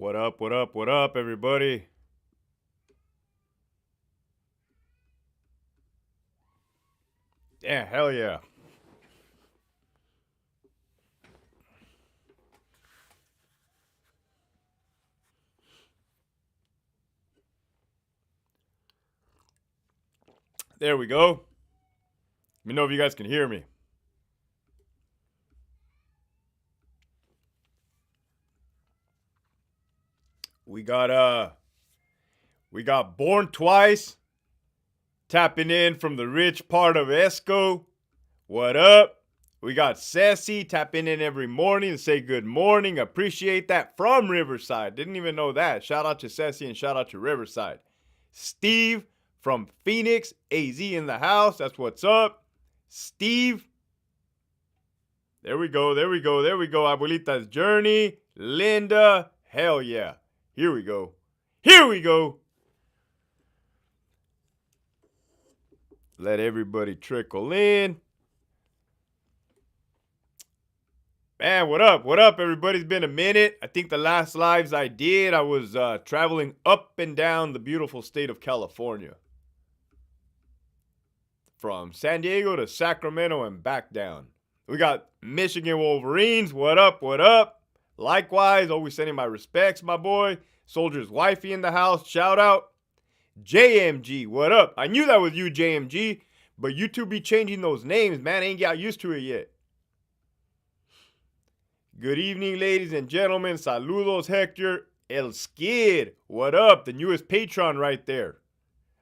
What up, what up, what up, everybody? Yeah, hell yeah. There we go. Let me know if you guys can hear me. We got Born Twice tapping in from the rich part of Esco. What up? We got Ceci tapping in every morning to say good morning. Appreciate that from Riverside. Didn't even know that. Shout out to Ceci and shout out to Riverside. Steve from Phoenix, AZ in the house. That's what's up. Steve. There we go. Abuelita's Journey. Linda. Hell yeah. Here we go. Let everybody trickle in. Man, what up? Everybody? It's been a minute. I think the last lives I did, I was traveling up and down the beautiful state of California. From San Diego to Sacramento and back down. We got Michigan Wolverines. What up? Likewise, always sending my respects, my boy. Soldier's wifey in the house. Shout out. JMG, what up? I knew that was you, JMG, but you two be changing those names, man. I ain't got used to it yet. Good evening, ladies and gentlemen. Saludos, Hector. El Skid, what up? The newest patron right there.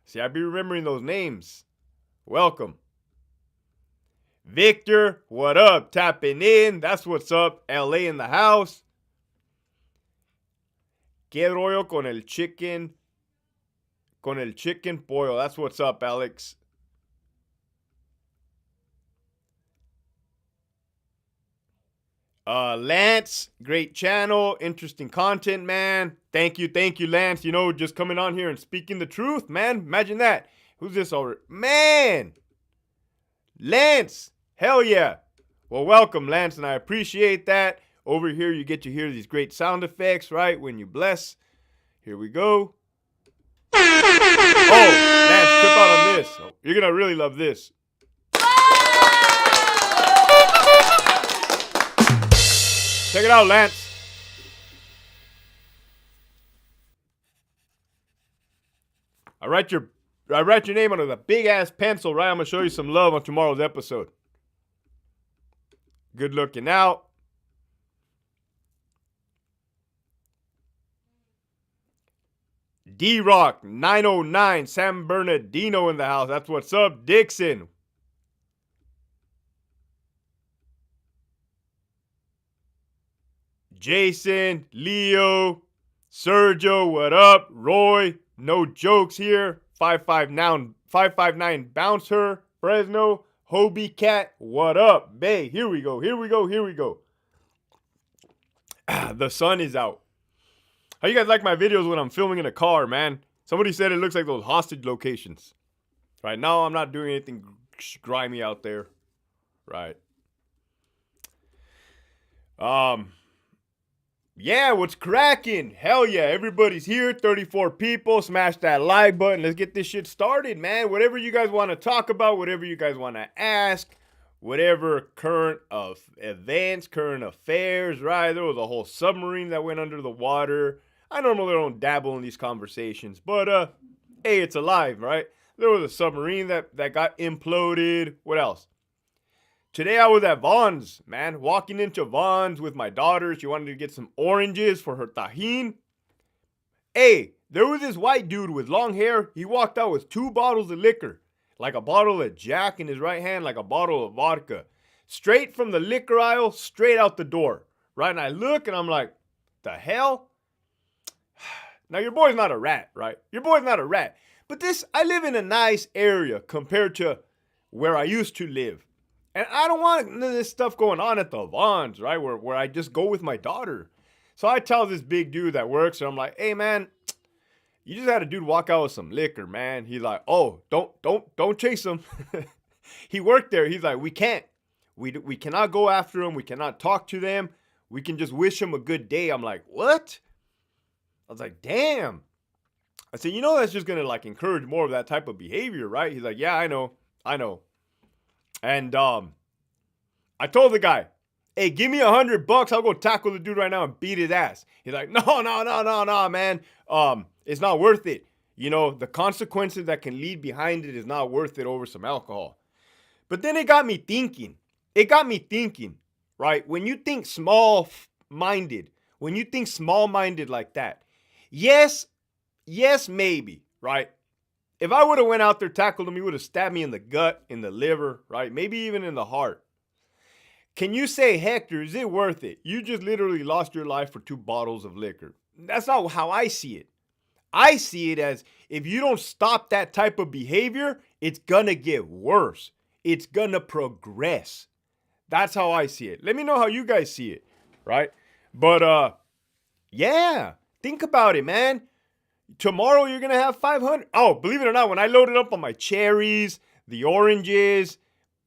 See, I be remembering those names. Welcome. Victor, what up? Tapping in. That's what's up. LA in the house. Que rollo con el chicken pollo. That's what's up, Alex. Lance, great channel, interesting content, man. Thank you, Lance. You know, just coming on here and speaking the truth, man. Imagine that. Who's this over? Man! Lance! Hell yeah. Well, welcome, Lance, and I appreciate that. Over here, you get to hear these great sound effects, right? When you bless. Here we go. Oh, Lance, trip out on this. Oh, you're going to really love this. Check it out, Lance. I write your name on a big ass pencil, right? I'm gonna show you some love on tomorrow's episode. Good looking out. D-Rock 909, San Bernardino in the house. That's what's up, Dixon. Jason, Leo, Sergio, what up? Roy, no jokes here. 559 Bouncer, Fresno, Hobie Cat, what up? Bay, here we go. The sun is out. How you guys like my videos when I'm filming in a car, man? Somebody said it looks like those hostage locations. Right now, I'm not doing anything grimy out there. Right. Yeah, what's cracking? Hell yeah, everybody's here. 34 people. Smash that like button. Let's get this shit started, man. Whatever you guys want to talk about, whatever you guys want to ask, whatever current of events, current affairs, right? There was a whole submarine that went under the water. I normally don't dabble in these conversations, but hey, it's alive, right? There was a submarine that got imploded. What else? Today I was at Vaughn's, man. Walking into Vaughn's with my daughter. She wanted to get some oranges for her tajin. Hey, there was this white dude with long hair. He walked out with 2 bottles of liquor. Like a bottle of Jack in his right hand, like a bottle of vodka. Straight from the liquor aisle, straight out the door. Right? And I look and I'm like, the hell? Now your boy's not a rat, right? Your boy's not a rat. But I live in a nice area compared to where I used to live. And I don't want none of this stuff going on at the Vaughn's, right? Where I just go with my daughter. So I tell this big dude that works, and I'm like, hey man, you just had a dude walk out with some liquor, man. He's like, oh, don't chase him. He worked there. He's like, we can't. We cannot go after him. We cannot talk to them. We can just wish him a good day. I'm like, what? I was like, damn. I said, you know, that's just going to like encourage more of that type of behavior, right? He's like, yeah, I know. And I told the guy, hey, give me $100. I'll go tackle the dude right now and beat his ass. He's like, no, man. It's not worth it. You know, the consequences that can lead behind it is not worth it over some alcohol. But then it got me thinking. Right? When you think small-minded like that, yes, maybe, right? If I would have went out there, tackled him, he would have stabbed me in the gut, in the liver, right? Maybe even in the heart. Can you say, Hector, is it worth it? You just literally lost your life for 2 bottles of liquor. That's not how I see it. I see it as if you don't stop that type of behavior, it's gonna get worse. It's gonna progress. That's how I see it. Let me know how you guys see it, right? But yeah, think about it, man. Tomorrow you're gonna have 500. Oh, believe it or not, when I loaded up on my cherries, the oranges,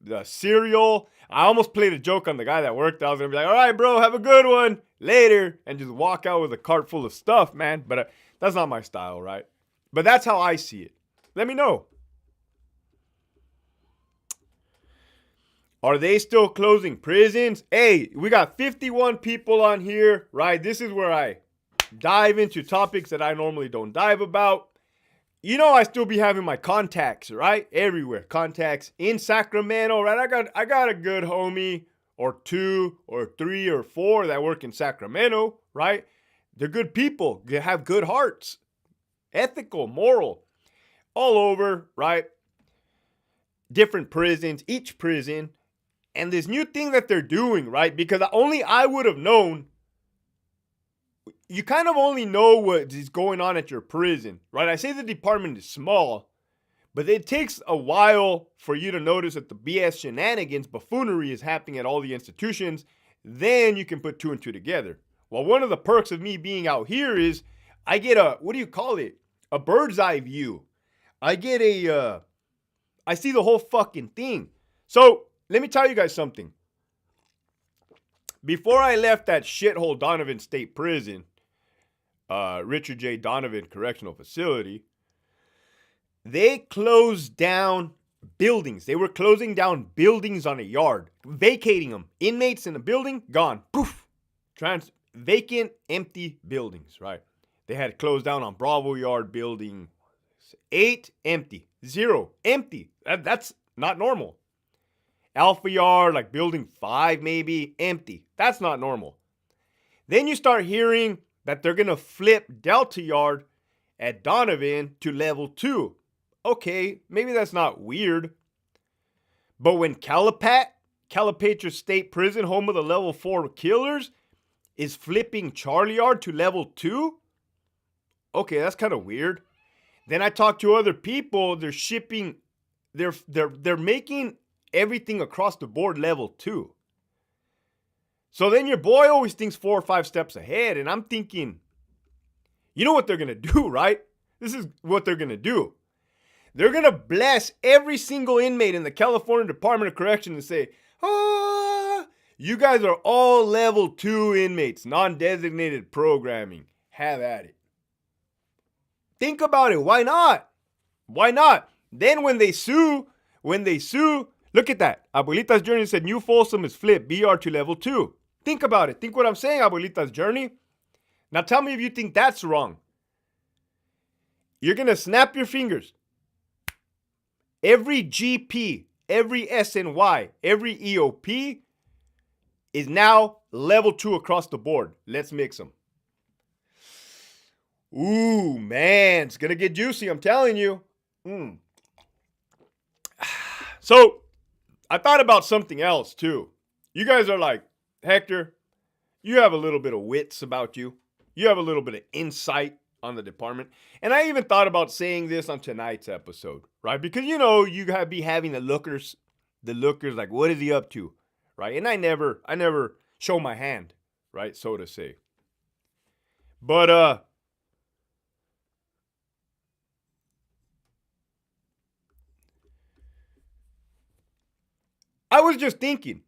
the cereal, I almost played a joke on the guy that worked. I was gonna be like, all right, bro, have a good one later, and just walk out with a cart full of stuff, man. But that's not my style, right? But that's how I see it. Let me know. Are they still closing prisons? Hey, we got 51 people on here, right? This is where I dive into topics that I normally don't dive about. You know, I still be having my contacts, right? Everywhere. Contacts in Sacramento, right? I got a good homie or 2 or 3 or 4 that work in Sacramento, right? They're good people. They have good hearts. Ethical, moral. All over, right? Different prisons, each prison. And this new thing that they're doing, right? Because only I would have known. You kind of only know what is going on at your prison, right? I say the department is small, but it takes a while for you to notice that the BS shenanigans, buffoonery is happening at all the institutions. Then you can put 2 and 2 together. Well, one of the perks of me being out here is I get a, what do you call it? A bird's eye view. I see the whole fucking thing. So let me tell you guys something. Before I left that shithole Donovan State Prison, Richard J. Donovan Correctional Facility, they closed down buildings. They were closing down buildings on a yard, vacating them. Inmates in the building, gone. Poof. Vacant, empty buildings, right? They had closed down on Bravo Yard building 8, empty. 0, empty. That's not normal. Alpha Yard, like building 5 maybe, empty. That's not normal. Then you start hearing that they're going to flip Delta Yard at Donovan to level 2. Okay, maybe that's not weird. But when Calipatria State Prison, home of the level 4 killers, is flipping Charlie Yard to level 2, okay, that's kind of weird. Then I talked to other people, they're making everything across the board level 2. So then your boy always thinks 4 or 5 steps ahead. And I'm thinking, you know what they're going to do, right? This is what they're going to do. They're going to bless every single inmate in the California Department of Corrections and say, you guys are all level 2 inmates, non-designated programming. Have at it. Think about it. Why not? Why not? Then when they sue, look at that. Abuelita's Journey said New Folsom is flipped, BR to level 2. Think about it. Think what I'm saying, Abuelita's Journey. Now tell me if you think that's wrong. You're going to snap your fingers. Every GP, every SNY, every EOP is now level 2 across the board. Let's mix them. Ooh, man. It's going to get juicy, I'm telling you. So, I thought about something else too. You guys are like, Hector, you have a little bit of wits about you. You have a little bit of insight on the department. And I even thought about saying this on tonight's episode, right? Because, you know, you be having the lookers like, what is he up to, right? And I never show my hand, right? So to say. But, I was just thinking,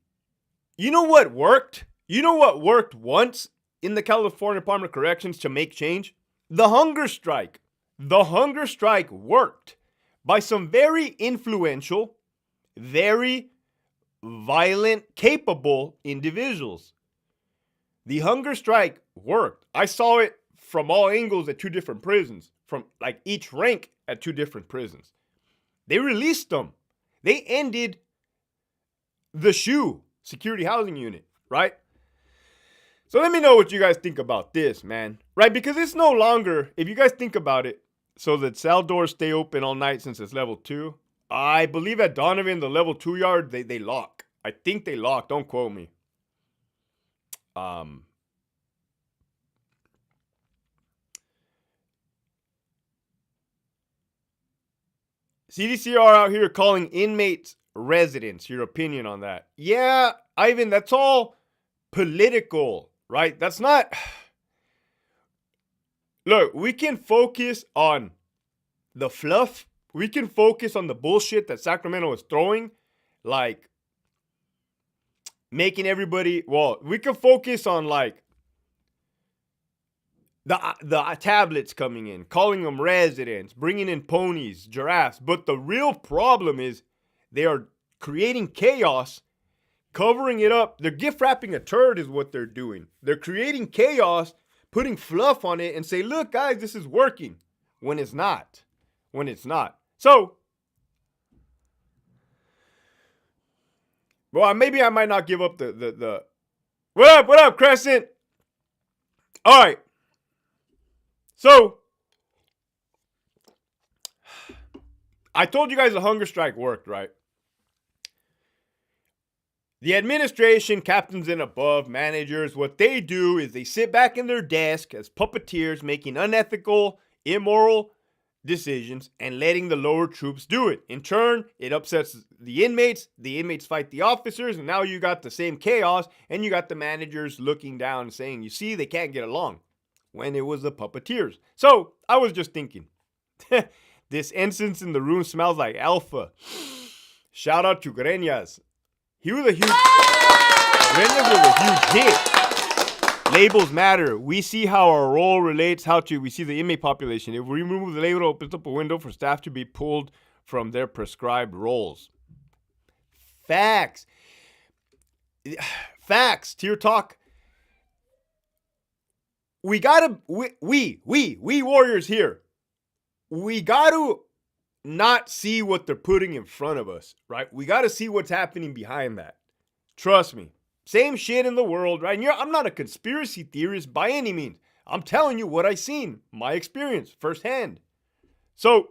you know what worked? You know what worked once in the California Department of Corrections to make change? The hunger strike. The hunger strike worked by some very influential, very violent, capable individuals. The hunger strike worked. I saw it from all angles at two different prisons, from like each rank at two different prisons. They released them. They ended the SHU, Security Housing Unit, right? So let me know what you guys think about this, man. Right? Because it's no longer, if you guys think about it, so that cell doors stay open all night since it's level 2. I believe at Donovan, the level 2 yard, they lock. I think they lock. Don't quote me. CDCR out here calling inmates residents. Your opinion on that? Yeah, Ivan, that's all political, right? That's not. Look, we can focus on the fluff. We can focus on the bullshit that Sacramento is throwing, like making everybody. Well, we can focus on like the tablets coming in, calling them residents, bringing in ponies, giraffes. But the real problem is they are creating chaos, covering it up. They're gift wrapping a turd is what they're doing. They're creating chaos, putting fluff on it and say, look, guys, this is working. When it's not. When it's not. So, well, maybe I might not give up the What up, Crescent? All right. So, I told you guys the hunger strike worked, right? The administration, captains and above, managers, what they do is they sit back in their desk as puppeteers, making unethical, immoral decisions and letting the lower troops do it. In turn, it upsets the inmates fight the officers, and now you got the same chaos, and you got the managers looking down and saying, you see, they can't get along, when it was the puppeteers. So, I was just thinking, this incense in the room smells like alpha. Shout out to Grenias. He was a huge... Grenias was a huge hit. Labels matter. We see how our role relates we see the inmate population. If we remove the label, it opens up a window for staff to be pulled from their prescribed roles. Facts. Facts. Tier talk. We gotta, we warriors here, we gotta not see what they're putting in front of us, right? We gotta see what's happening behind that. Trust me. Same shit in the world, right? And I'm not a conspiracy theorist by any means. I'm telling you what I've seen, my experience, firsthand. So,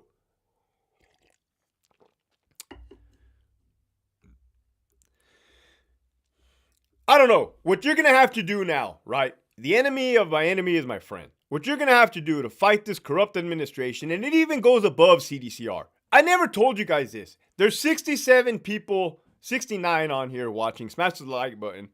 I don't know. What you're gonna have to do now, right? The enemy of my enemy is my friend. What you're going to have to do to fight this corrupt administration, and it even goes above CDCR. I never told you guys this. There's 67 people, 69 on here watching. Smash the like button.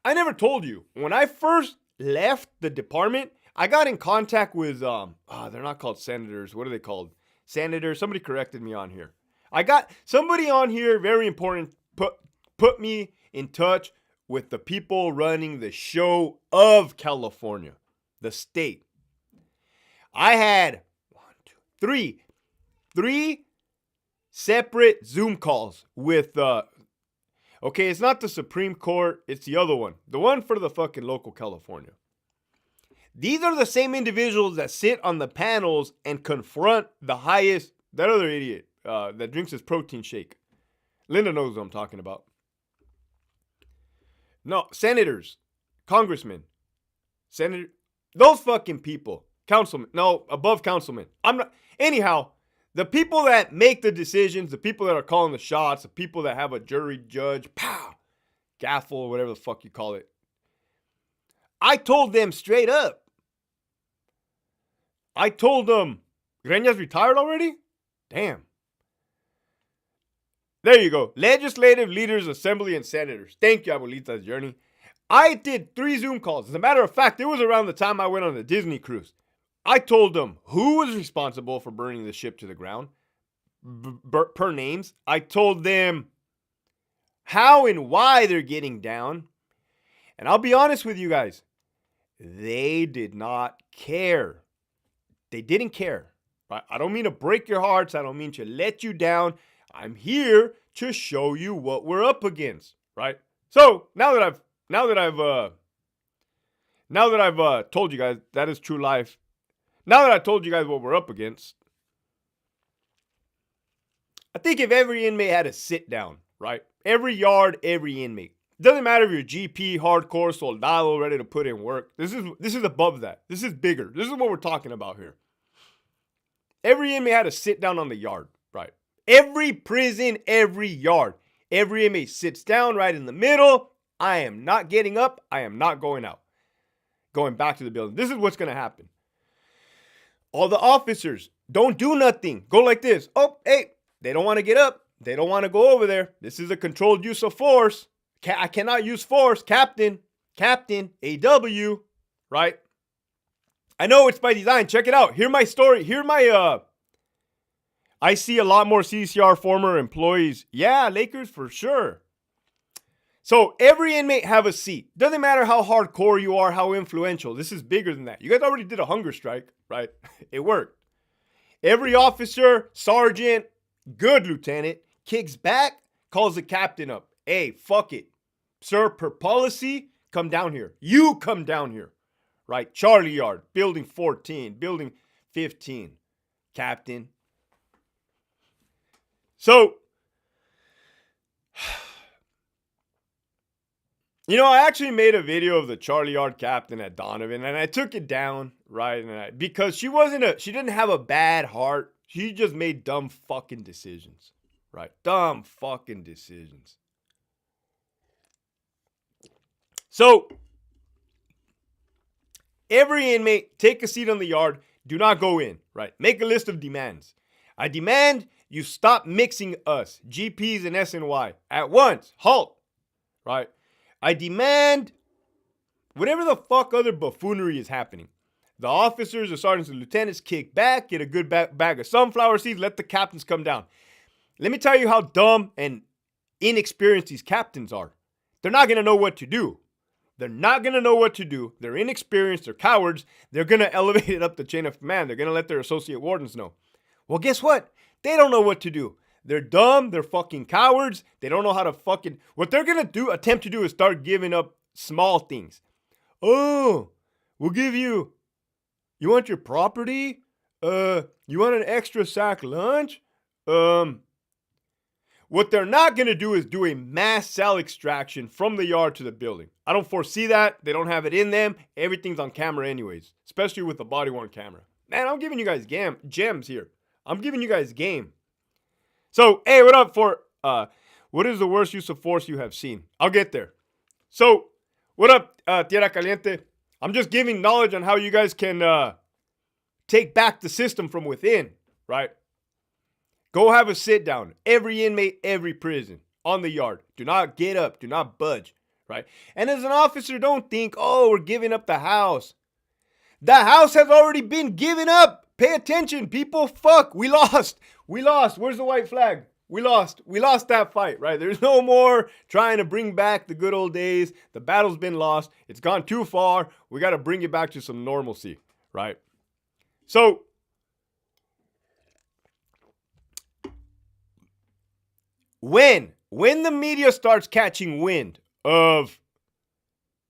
I never told you. When I first left the department, I got in contact with, they're not called senators. What are they called? Senators. Somebody corrected me on here. I got somebody on here, very important, put me in touch with the people running the show of California, the state. I had three separate Zoom calls with, okay, it's not the Supreme Court, it's the other one. The one for the fucking local California. These are the same individuals that sit on the panels and confront the highest, that other idiot that drinks his protein shake. Linda knows what I'm talking about. No, senators, congressmen, senator, those fucking people, councilmen, no, above councilmen. I'm not, anyhow, the people that make the decisions, the people that are calling the shots, the people that have a jury, judge, gaffle, whatever the fuck you call it. I told them straight up. I told them, Grenias retired already? Damn. There you go. Legislative leaders, assembly, and senators. Thank you, Abuelita's Journey. I did 3 Zoom calls. As a matter of fact, it was around the time I went on the Disney cruise. I told them who was responsible for burning the ship to the ground, per names. I told them how and why they're getting down. And I'll be honest with you guys. They did not care. They didn't care. Right? I don't mean to break your hearts. I don't mean to let you down. I'm here to show you what we're up against, right? So now that I've told you guys that is true life. Now that I told you guys what we're up against, I think if every inmate had a sit down, right? Every yard, every inmate. Doesn't matter if you're GP, hardcore, soldado, ready to put in work. This is above that. This is bigger. This is what we're talking about here. Every inmate had to sit down on the yard, right? Every prison, every yard. Every inmate sits down right in the middle. I am not getting up. I am not going out. Going back to the building. This is what's going to happen. All the officers don't do nothing. Go like this. Oh, hey, they don't want to get up. They don't want to go over there. This is a controlled use of force. I cannot use force. Captain, AW, right? I know it's by design. Check it out. Hear my story. I see a lot more CCR former employees. Yeah, Lakers for sure. So every inmate have a seat. Doesn't matter how hardcore you are, how influential. This is bigger than that. You guys already did a hunger strike, right? It worked. Every officer, sergeant, good lieutenant, kicks back, calls the captain up. Hey, fuck it. Sir, per policy, come down here. You come down here. Right? Charlie Yard, building 14, building 15. Captain. So, I actually made a video of the Charlie Yard captain at Donovan, and I took it down, right? Because she didn't have a bad heart. She just made dumb fucking decisions, right? Dumb fucking decisions. So, every inmate, take a seat on the yard. Do not go in, right? Make a list of demands. I demand you stop mixing us, GPs and SNY, at once. Halt, right? I demand whatever the fuck other buffoonery is happening. The officers, the sergeants, and lieutenants kick back, get a good bag of sunflower seeds, let the captains come down. Let me tell you how dumb and inexperienced these captains are. They're not going to know what to do. They're not going to know what to do. They're inexperienced. They're cowards. They're going to elevate it up the chain of command. They're going to let their associate wardens know. Well, guess what? They don't know what to do. They're dumb. They're fucking cowards. They don't know how to fucking... What they're going to attempt to do is start giving up small things. Oh, we'll give you... You want your property? You want an extra sack lunch? What they're not going to do is do a mass cell extraction from the yard to the building. I don't foresee that. They don't have it in them. Everything's on camera anyways, especially with the body-worn camera. Man, I'm giving you guys gems here. I'm giving you guys game. So, hey, what up for, what is the worst use of force you have seen? I'll get there. So, what up, Tierra Caliente? I'm just giving knowledge on how you guys can take back the system from within, right? Go have a sit down. Every inmate, every prison, on the yard. Do not get up. Do not budge, right? And as an officer, don't think, oh, we're giving up the house. The house has already been given up. Pay attention, people. Fuck, we lost. We lost. Where's the white flag? We lost. We lost that fight, right? There's no more trying to bring back the good old days. The battle's been lost. It's gone too far. We got to bring it back to some normalcy, right? So, when the media starts catching wind of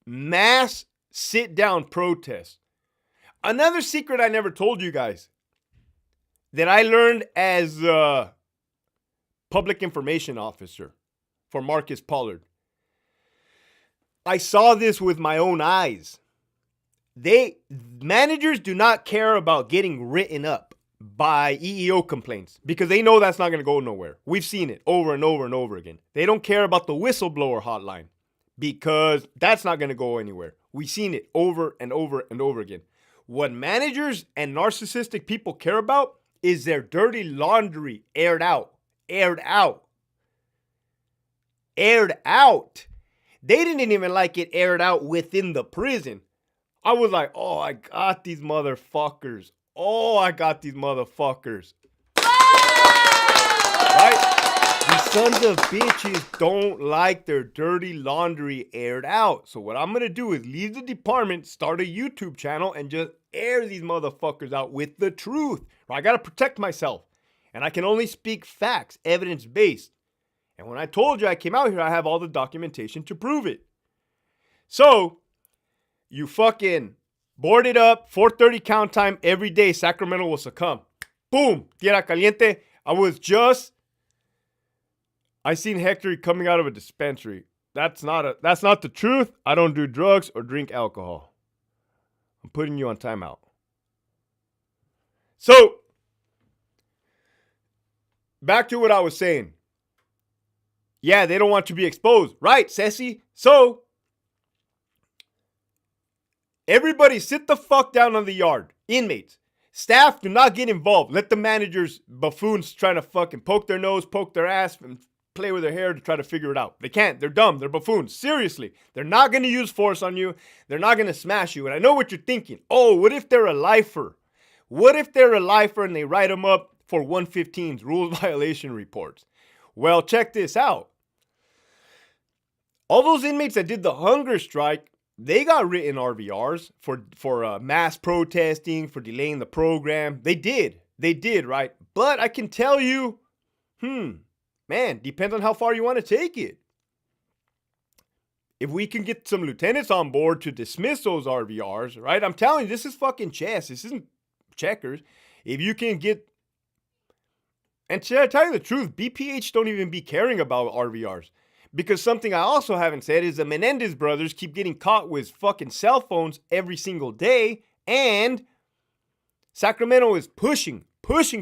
mass sit-down protests, another secret I never told you guys that I learned as a public information officer for Marcus Pollard. I saw this with my own eyes. Managers do not care about getting written up by EEO complaints because they know that's not going to go nowhere. We've seen it over and over and over again. They don't care about the whistleblower hotline because that's not going to go anywhere. We've seen it over and over and over again. What managers and narcissistic people care about is their dirty laundry aired out. Aired out. Aired out. They didn't even like it aired out within the prison. I was like, oh, I got these motherfuckers. Oh, I got these motherfuckers. Right? These sons of bitches don't like their dirty laundry aired out. So what I'm going to do is leave the department, start a YouTube channel, and just air these motherfuckers out with the truth. I got to protect myself. And I can only speak facts, evidence-based. And when I told you I came out here, I have all the documentation to prove it. So, you fucking board it up, 4:30 count time every day, Sacramento will succumb. Boom, tierra caliente. I seen Hector coming out of a dispensary. That's not the truth. I don't do drugs or drink alcohol. I'm putting you on timeout. So, back to what I was saying. Yeah, they don't want to be exposed. Right, Ceci? So, everybody sit the fuck down on the yard. Inmates. Staff, do not get involved. Let the managers, buffoons, trying to fucking poke their nose, poke their ass, and play with their hair to try to figure it out. They can't. They're dumb. They're buffoons. Seriously. They're not going to use force on you. They're not going to smash you. And I know what you're thinking. Oh, what if they're a lifer? What if they're a lifer and they write them up for 115's rules violation reports? Well, check this out. All those inmates that did the hunger strike, they got written RVRs for mass protesting, for delaying the program. They did, right? But I can tell you, man, depends on how far you want to take it. If we can get some lieutenants on board to dismiss those RVRs, right? I'm telling you, this is fucking chess. This isn't checkers. If you can get... And to tell you the truth, BPH don't even be caring about RVRs. Because something I also haven't said is the Menendez brothers keep getting caught with fucking cell phones every single day. And Sacramento is pushing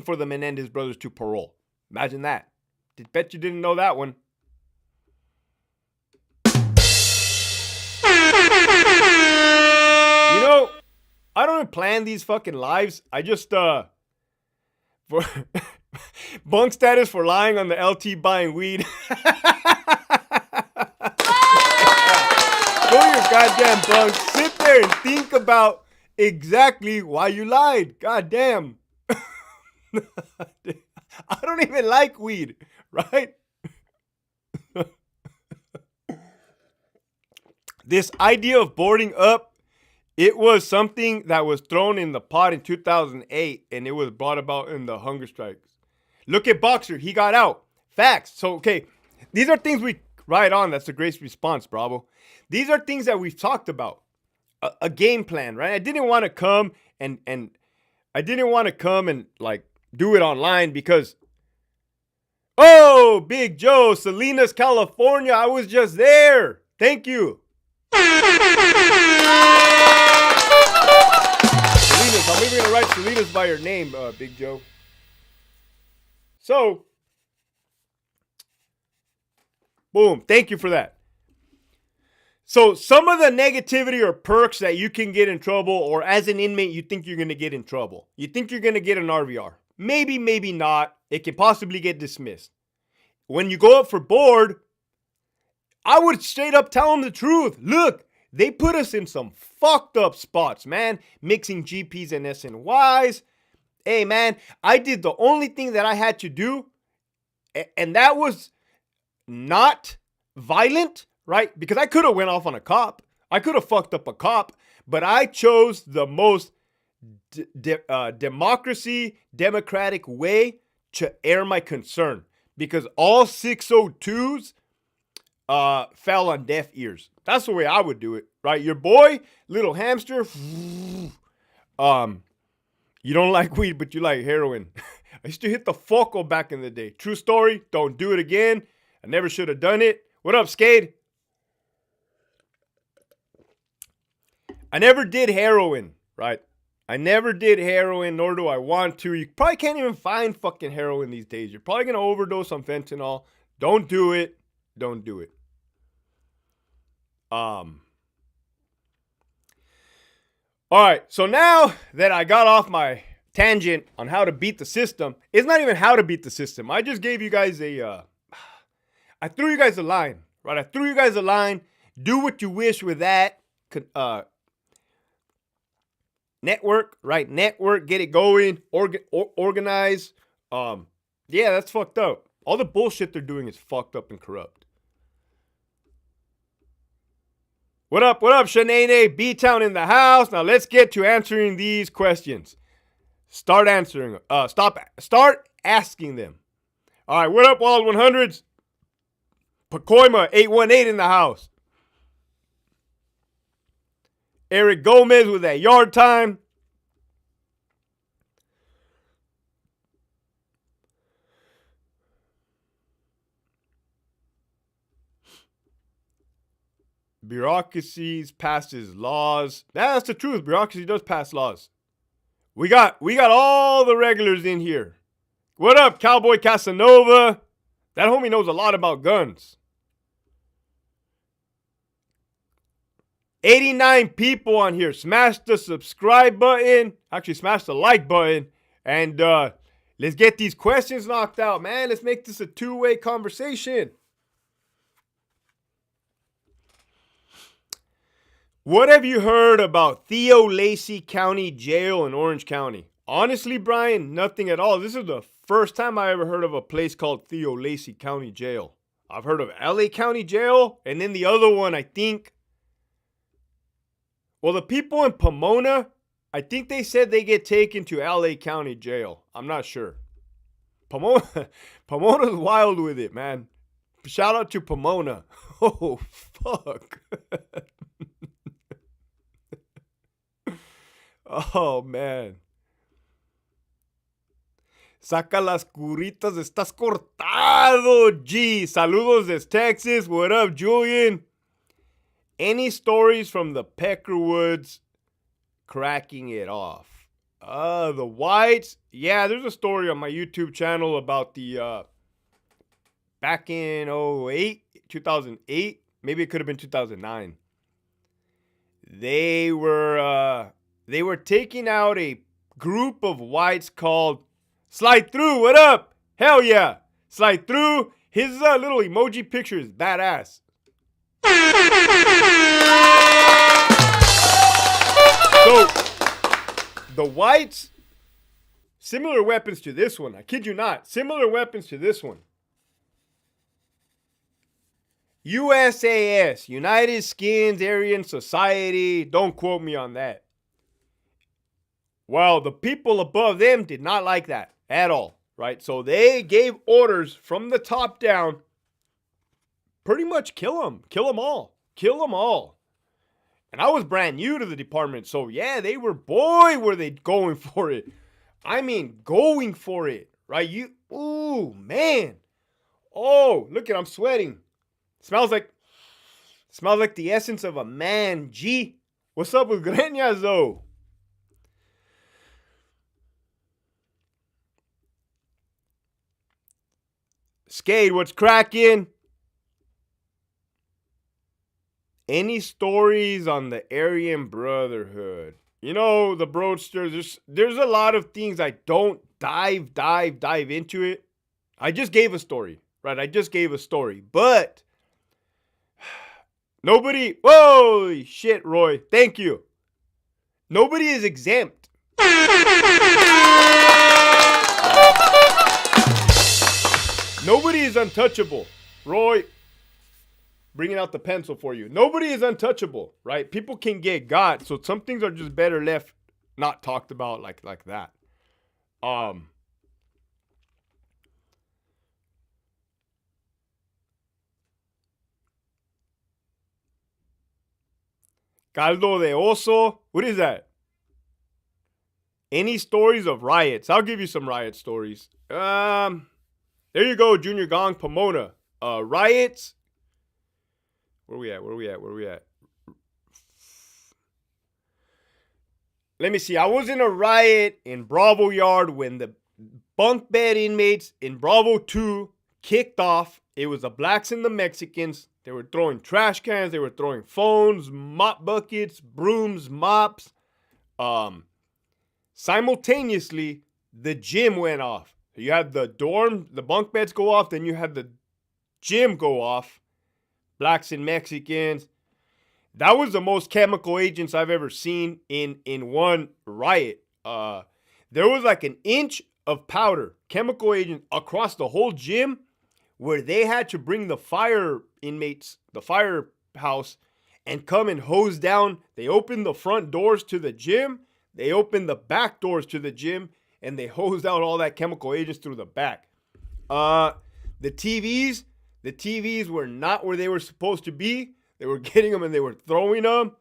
for the Menendez brothers to parole. Imagine that. Bet you didn't know that one. You know, I don't even plan these fucking lives. I just, for bunk status for lying on the LT buying weed. Go your goddamn bunk. Sit there and think about exactly why you lied. Goddamn. I don't even like weed, right? This idea of boarding up, it was something that was thrown in the pot in 2008, and it was brought about in the hunger strikes. Look at Boxer. He got out. Facts. So, okay, these are things we write on. That's a great response, Bravo. These are things that we've talked about. A game plan, right? I didn't want to come and like do it online because, oh, Big Joe, Salinas, California. I was just there. Thank you. Salinas, I'm even going to write Salinas by your name, Big Joe. So, boom. Thank you for that. So, some of the negativity or perks that you can get in trouble, or as an inmate, you think you're going to get in trouble. You think you're going to get an RVR. Maybe, maybe not. It can possibly get dismissed. When you go up for board, I would straight up tell them the truth. Look, they put us in some fucked up spots, man. Mixing GPs and SNYs. Hey, man, I did the only thing that I had to do, and that was not violent, right? Because I could have went off on a cop. I could have fucked up a cop, but I chose the most democratic way to air my concern, because all 602s fell on deaf ears. That's the way I would do it, right? Your boy, little hamster, you don't like weed, but you like heroin. I used to hit the foco back in the day. True story. Don't do it again. I never should have done it. What up, Skade? I never did heroin, right? I never did heroin, nor do I want to. You probably can't even find fucking heroin these days. You're probably going to overdose on fentanyl. Don't do it. Don't do it. All right, so now that I got off my tangent on how to beat the system, it's not even how to beat the system. I just gave you guys I threw you guys a line, right? I threw you guys a line. Do what you wish with that. Network, right? Network, get it going, organize. Yeah, that's fucked up. All the bullshit they're doing is fucked up and corrupt. What up, Shanae? B-Town in the house. Now let's get to answering these questions. Start answering. Start asking them. All right, what up, Wild 100s? Pacoima 818 in the house. Eric Gomez with that yard time. Bureaucracies passes laws. That's the truth. Bureaucracy does pass laws. We got all the regulars in here. What up, Cowboy Casanova? That homie knows a lot about guns. 89 people on here. Smash the subscribe button. Actually, smash the like button. And let's get these questions knocked out, man. Let's make this a two-way conversation. What have you heard about Theo Lacey County Jail in Orange County? Honestly, Brian, nothing at all. This is the first time I ever heard of a place called Theo Lacey County Jail. I've heard of LA County Jail, and then the other one, I think. Well, the people in Pomona, I think they said they get taken to LA County Jail. I'm not sure. Pomona's wild with it, man. Shout out to Pomona. Oh, fuck. Oh, man. Saca las curitas, estás cortado, G. Saludos desde Texas. What up, Julian? Any stories from the Peckerwoods cracking it off? The Whites. Yeah, there's a story on my YouTube channel about the back in 2008. Maybe it could have been 2009. They were taking out a group of Whites called Slide Through. What up? Hell yeah. Slide Through. His little emoji picture is badass. So, the Whites, similar weapons to this one. I kid you not. Similar weapons to this one. USAS, United Skins Aryan Society. Don't quote me on that. Well, the people above them did not like that at all, right? So they gave orders from the top down. Pretty much kill them all. And I was brand new to the department, so yeah, were they going for it. I mean, going for it, right? Ooh, man. Oh, look I'm sweating. Smells like the essence of a man, G. What's up with Grenias, though? Skate, what's cracking? Any stories on the Aryan Brotherhood? You know, the Broadsters, there's a lot of things I don't dive into it. I just gave a story, right? But nobody, holy shit, Roy, thank you. Nobody is exempt. Nobody is untouchable. Roy, bringing out the pencil for you. Nobody is untouchable, right? People can get got, so some things are just better left not talked about like that. Caldo de oso. What is that? Any stories of riots? I'll give you some riot stories. There you go, Junior Gong, Pomona. Riots. Where we at? Let me see. I was in a riot in Bravo Yard when the bunk bed inmates in Bravo 2 kicked off. It was the blacks and the Mexicans. They were throwing trash cans. They were throwing phones, mop buckets, brooms, mops. Simultaneously, the gym went off. You had the dorm, the bunk beds go off. Then you had the gym go off. Blacks and Mexicans. That was the most chemical agents I've ever seen in one riot. There was like an inch of powder, chemical agent, across the whole gym, where they had to bring the fire inmates, the firehouse, and come and hose down. They open the front doors to the gym. They open the back doors to the gym, and they hosed out all that chemical agents through the back. The TVs were not where they were supposed to be. They were getting them and they were throwing them.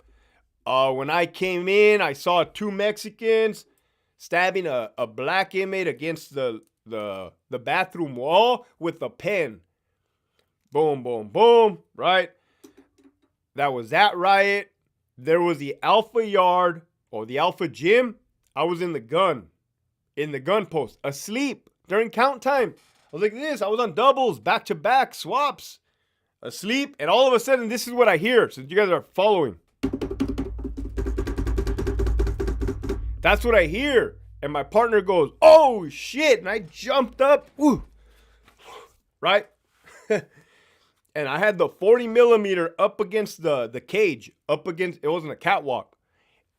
When I came in, I saw 2 Mexicans stabbing a black inmate against the bathroom wall with a pen. Boom, boom, boom, right? That was that riot. There was the Alpha Yard or the Alpha Gym. I was in the gun post, asleep during count time. I was like this. I was on doubles, back-to-back swaps, asleep. And all of a sudden, this is what I hear, since you guys are following. That's what I hear. And my partner goes, oh, shit. And I jumped up. Woo. Right? And I had the 40 millimeter up against the cage. It wasn't a catwalk.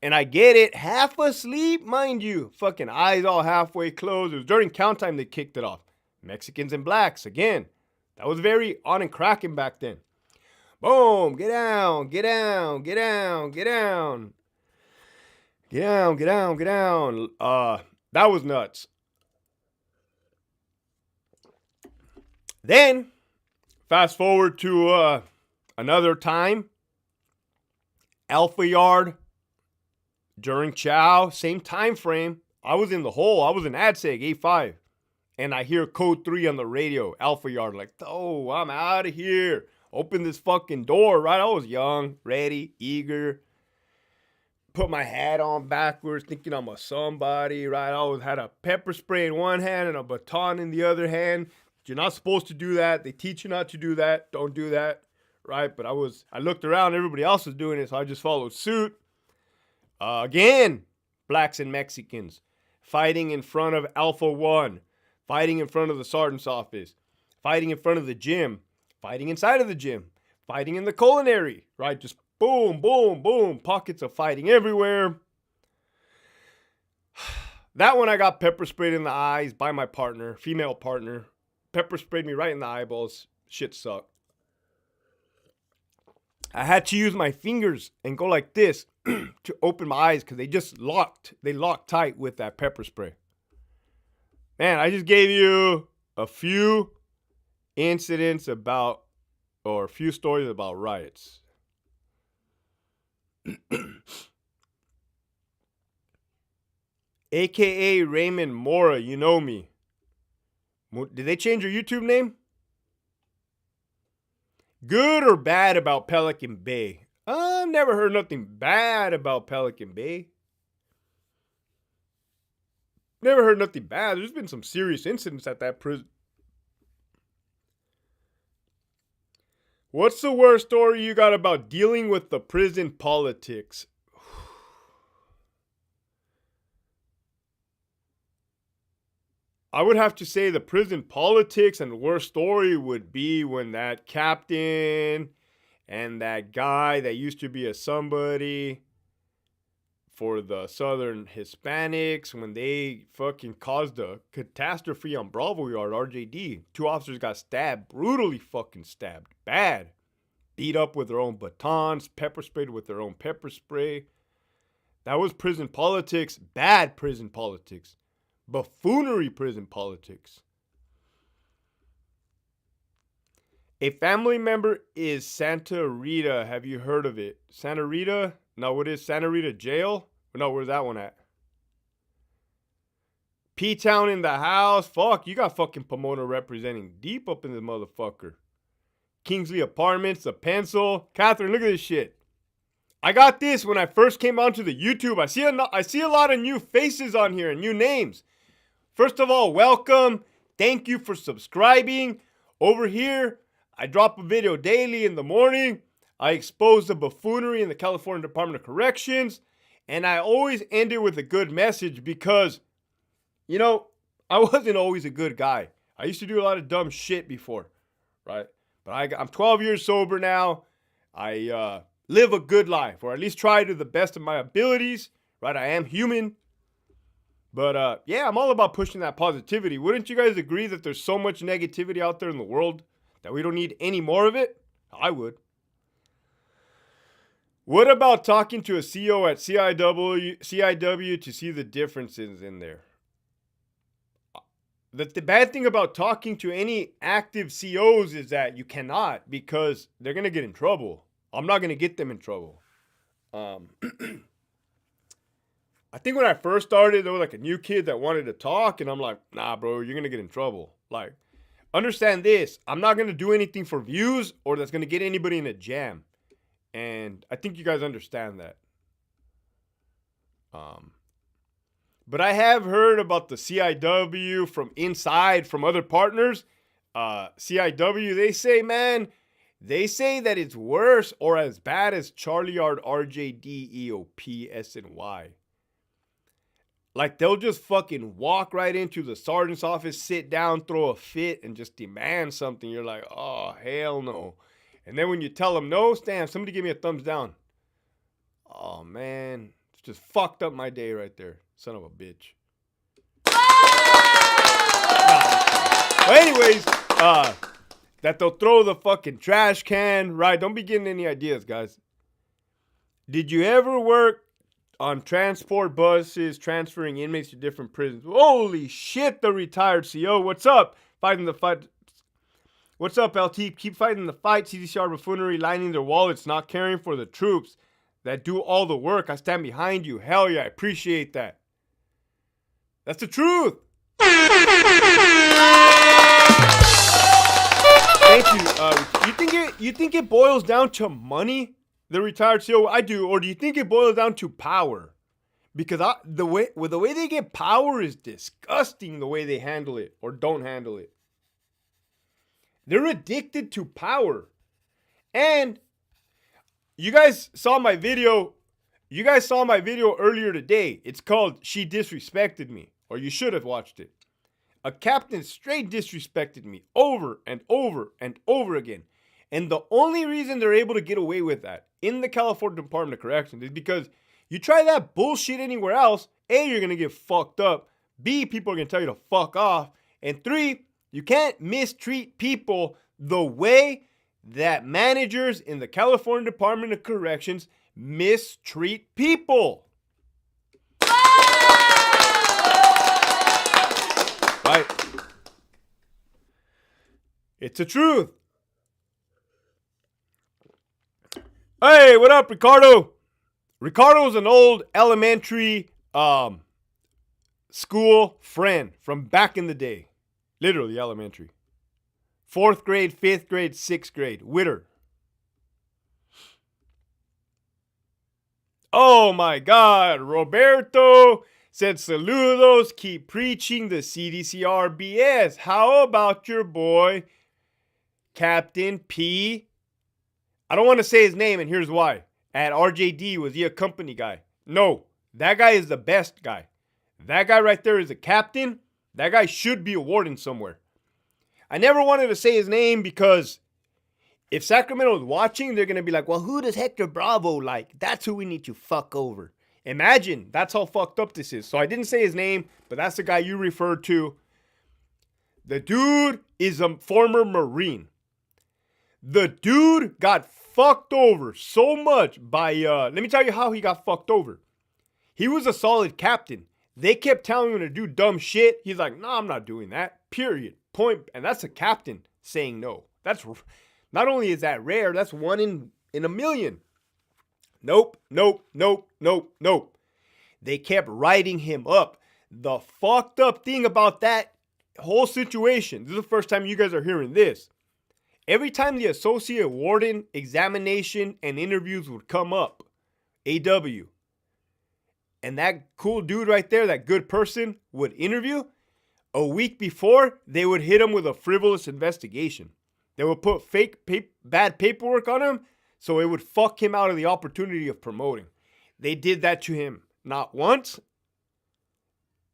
And I get it, half asleep, mind you. Fucking eyes all halfway closed. It was during count time they kicked it off. Mexicans and blacks, again. That was very on and cracking back then. Boom, get down, get down, get down, get down. Get down, get down, get down. That was nuts. Then, fast forward to another time. Alpha Yard during Chow, same time frame. I was in the hole. I was in AdSeg, A5. And I hear code 3 on the radio, Alpha Yard, like, oh, I'm out of here. Open this fucking door, right? I was young, ready, eager. Put my hat on backwards, thinking I'm a somebody, right? I always had a pepper spray in one hand and a baton in the other hand. You're not supposed to do that. They teach you not to do that. Don't do that, right? But I looked around, everybody else was doing it, so I just followed suit. Again, blacks and Mexicans fighting in front of Alpha 1. Fighting in front of the sergeant's office, fighting in front of the gym, fighting inside of the gym, fighting in the culinary, right? Just boom, boom, boom, pockets of fighting everywhere. That one I got pepper sprayed in the eyes by my partner, female partner. Pepper sprayed me right in the eyeballs. Shit sucked. I had to use my fingers and go like this to open my eyes because they locked tight with that pepper spray. Man, I just gave you a few incidents about, or a few stories about riots. AKA Raymond Mora, you know me. Did they change your YouTube name? Good or bad about Pelican Bay? I've never heard nothing bad about Pelican Bay. Never heard nothing bad. There's been some serious incidents at that prison. What's the worst story you got about dealing with the prison politics? I would have to say the prison politics, and the worst story would be when that captain and that guy that used to be a somebody for the Southern Hispanics, when they fucking caused a catastrophe on Bravo Yard, RJD. 2 officers got stabbed, brutally fucking stabbed, bad. Beat up with their own batons, pepper sprayed with their own pepper spray. That was prison politics, bad prison politics. Buffoonery prison politics. A family member is Santa Rita. Have you heard of it? Santa Rita? No, what is Santa Rita Jail? No, where's that one at? P-Town in the house. Fuck, you got fucking Pomona representing deep up in this motherfucker. Kingsley Apartments, The Pencil. Catherine, look at this shit. I got this when I first came onto the YouTube. I see a lot of new faces on here and new names. First of all, welcome. Thank you for subscribing. Over here, I drop a video daily in the morning. I expose the buffoonery in the California Department of Corrections. And I always end it with a good message because, you know, I wasn't always a good guy. I used to do a lot of dumb shit before, right? But I'm 12 years sober now. I live a good life, or at least try to the best of my abilities, right? I am human. But yeah, I'm all about pushing that positivity. Wouldn't you guys agree that there's so much negativity out there in the world that we don't need any more of it? I would. What about talking to a CO at CIW to see the differences in there? The bad thing about talking to any active COs is that you cannot, because they're going to get in trouble. I'm not going to get them in trouble. I think when I first started, there was like a new kid that wanted to talk, and I'm like, nah, bro, you're going to get in trouble. Like, understand this. I'm not going to do anything for views or that's going to get anybody in a jam. And I think you guys understand that. But I have heard about the CIW from inside, from other partners. CIW, they say, man, they say that it's worse or as bad as Charlie Yard, RJD, EOP, SNY. Like, they'll just fucking walk right into the sergeant's office, sit down, throw a fit, and just demand something. You're like, oh, hell no. And then when you tell them no, Stan, somebody give me a thumbs down. Oh, man. It's just fucked up my day right there. Son of a bitch. Well, anyways, that they'll throw the fucking trash can, right? Don't be getting any ideas, guys. Did you ever work on transport buses, transferring inmates to different prisons? Holy shit, the retired CO. What's up? Fighting the fight. What's up, LT? Keep fighting the fight. CDCR buffoonery, lining their wallets, not caring for the troops that do all the work. I stand behind you. Hell yeah, I appreciate that. That's the truth. Thank you. You think it boils down to money, the retired CO? I do. Or do you think it boils down to power? Because the way they get power is disgusting. The way they handle it or don't handle it. They're addicted to power. And you guys saw my video. You guys saw my video earlier today. It's called She Disrespected Me. Or you should have watched it. A captain straight disrespected me over and over and over again. And the only reason they're able to get away with that in the California Department of Corrections is because you try that bullshit anywhere else, A, you're going to get fucked up. B, people are going to tell you to fuck off. And 3, you can't mistreat people the way that managers in the California Department of Corrections mistreat people. Right? It's the truth. Hey, what up, Ricardo? Ricardo's an old elementary school friend from back in the day. Literally elementary. 4th grade, 5th grade, 6th grade. Witter. Oh my God. Roberto said, saludos, keep preaching the CDCR BS. How about your boy, Captain P? I don't want to say his name, and here's why. At RJD, was he a company guy? No, that guy is the best guy. That guy right there is a captain. That guy should be a warden somewhere. I never wanted to say his name because if Sacramento is watching, they're going to be like, well, who does Hector Bravo like? That's who we need to fuck over. Imagine, that's how fucked up this is. So I didn't say his name, but that's the guy you referred to. The dude is a former Marine. The dude got fucked over so much by, let me tell you how he got fucked over. He was a solid captain. They kept telling him to do dumb shit. He's like, no, I'm not doing that. Period. Point. And that's a captain saying no. That's, not only is that rare, that's one in a million. Nope. They kept writing him up. The fucked up thing about that whole situation, this is the first time you guys are hearing this. Every time the associate warden examination and interviews would come up, AW, and that cool dude right there, that good person, would interview, a week before, they would hit him with a frivolous investigation. They would put bad paperwork on him, so it would fuck him out of the opportunity of promoting. They did that to him not once,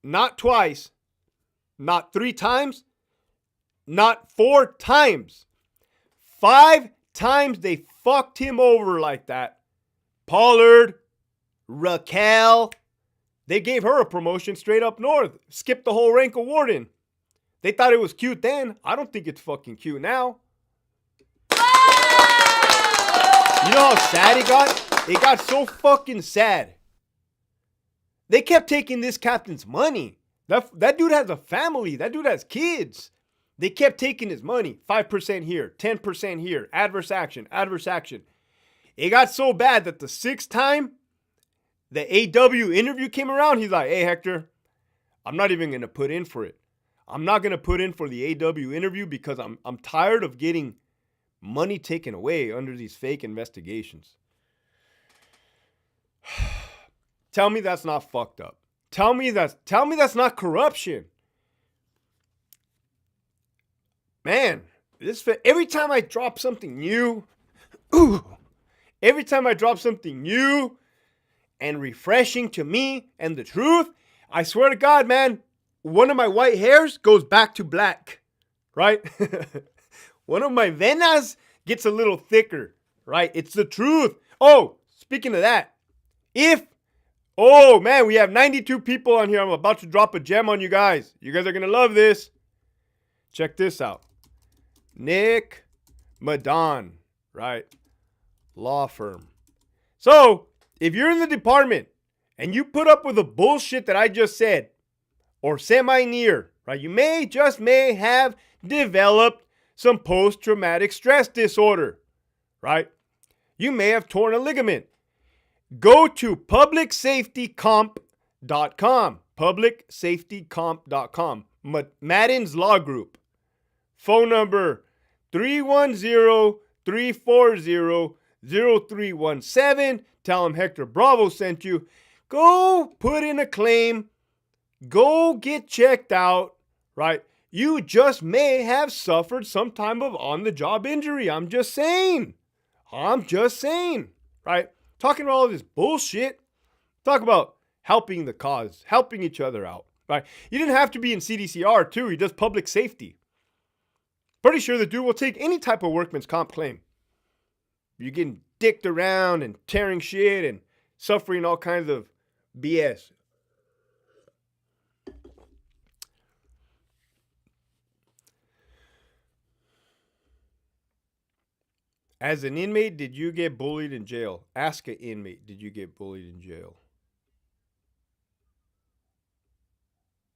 not twice, not 3 times, not 4 times. 5 times they fucked him over like that. Pollard, Raquel, they gave her a promotion straight up north. Skipped the whole rank of warden. They thought it was cute then. I don't think it's fucking cute now. You know how sad it got? It got so fucking sad. They kept taking this captain's money. That dude has a family. That dude has kids. They kept taking his money. 5% here, 10% here. Adverse action, adverse action. It got so bad that the sixth time the AW interview came around, he's like, hey, Hector, I'm not even going to put in for it. I'm not going to put in for the AW interview because I'm tired of getting money taken away under these fake investigations. Tell me that's not fucked up. Tell me that's not corruption. Man, every time I drop something new, every time I drop something new and refreshing to me and the truth, I swear to God, man, one of my white hairs goes back to black, right? One of my venas gets a little thicker, right? It's the truth. Oh, speaking of that, oh man, we have 92 people on here. I'm about to drop a gem on you guys. You guys are going to love this. Check this out. Nick Madon, right? Law firm. So, if you're in the department and you put up with the bullshit that I just said, or semi-near, right? You may have developed some post-traumatic stress disorder, right? You may have torn a ligament. Go to publicsafetycomp.com. Publicsafetycomp.com. Madden's Law Group. Phone number 310-340-0317. Tell them Hector Bravo sent you. Go put in a claim. Go get checked out, right? You just may have suffered some type of on-the-job injury. I'm just saying, right? Talking about all this bullshit. Talk about helping the cause, helping each other out, right? You didn't have to be in CDCR too. He does public safety. Pretty sure the dude will take any type of workman's comp claim. You're getting dicked around and tearing shit and suffering all kinds of BS. As an inmate, did you get bullied in jail? Ask an inmate, did you get bullied in jail?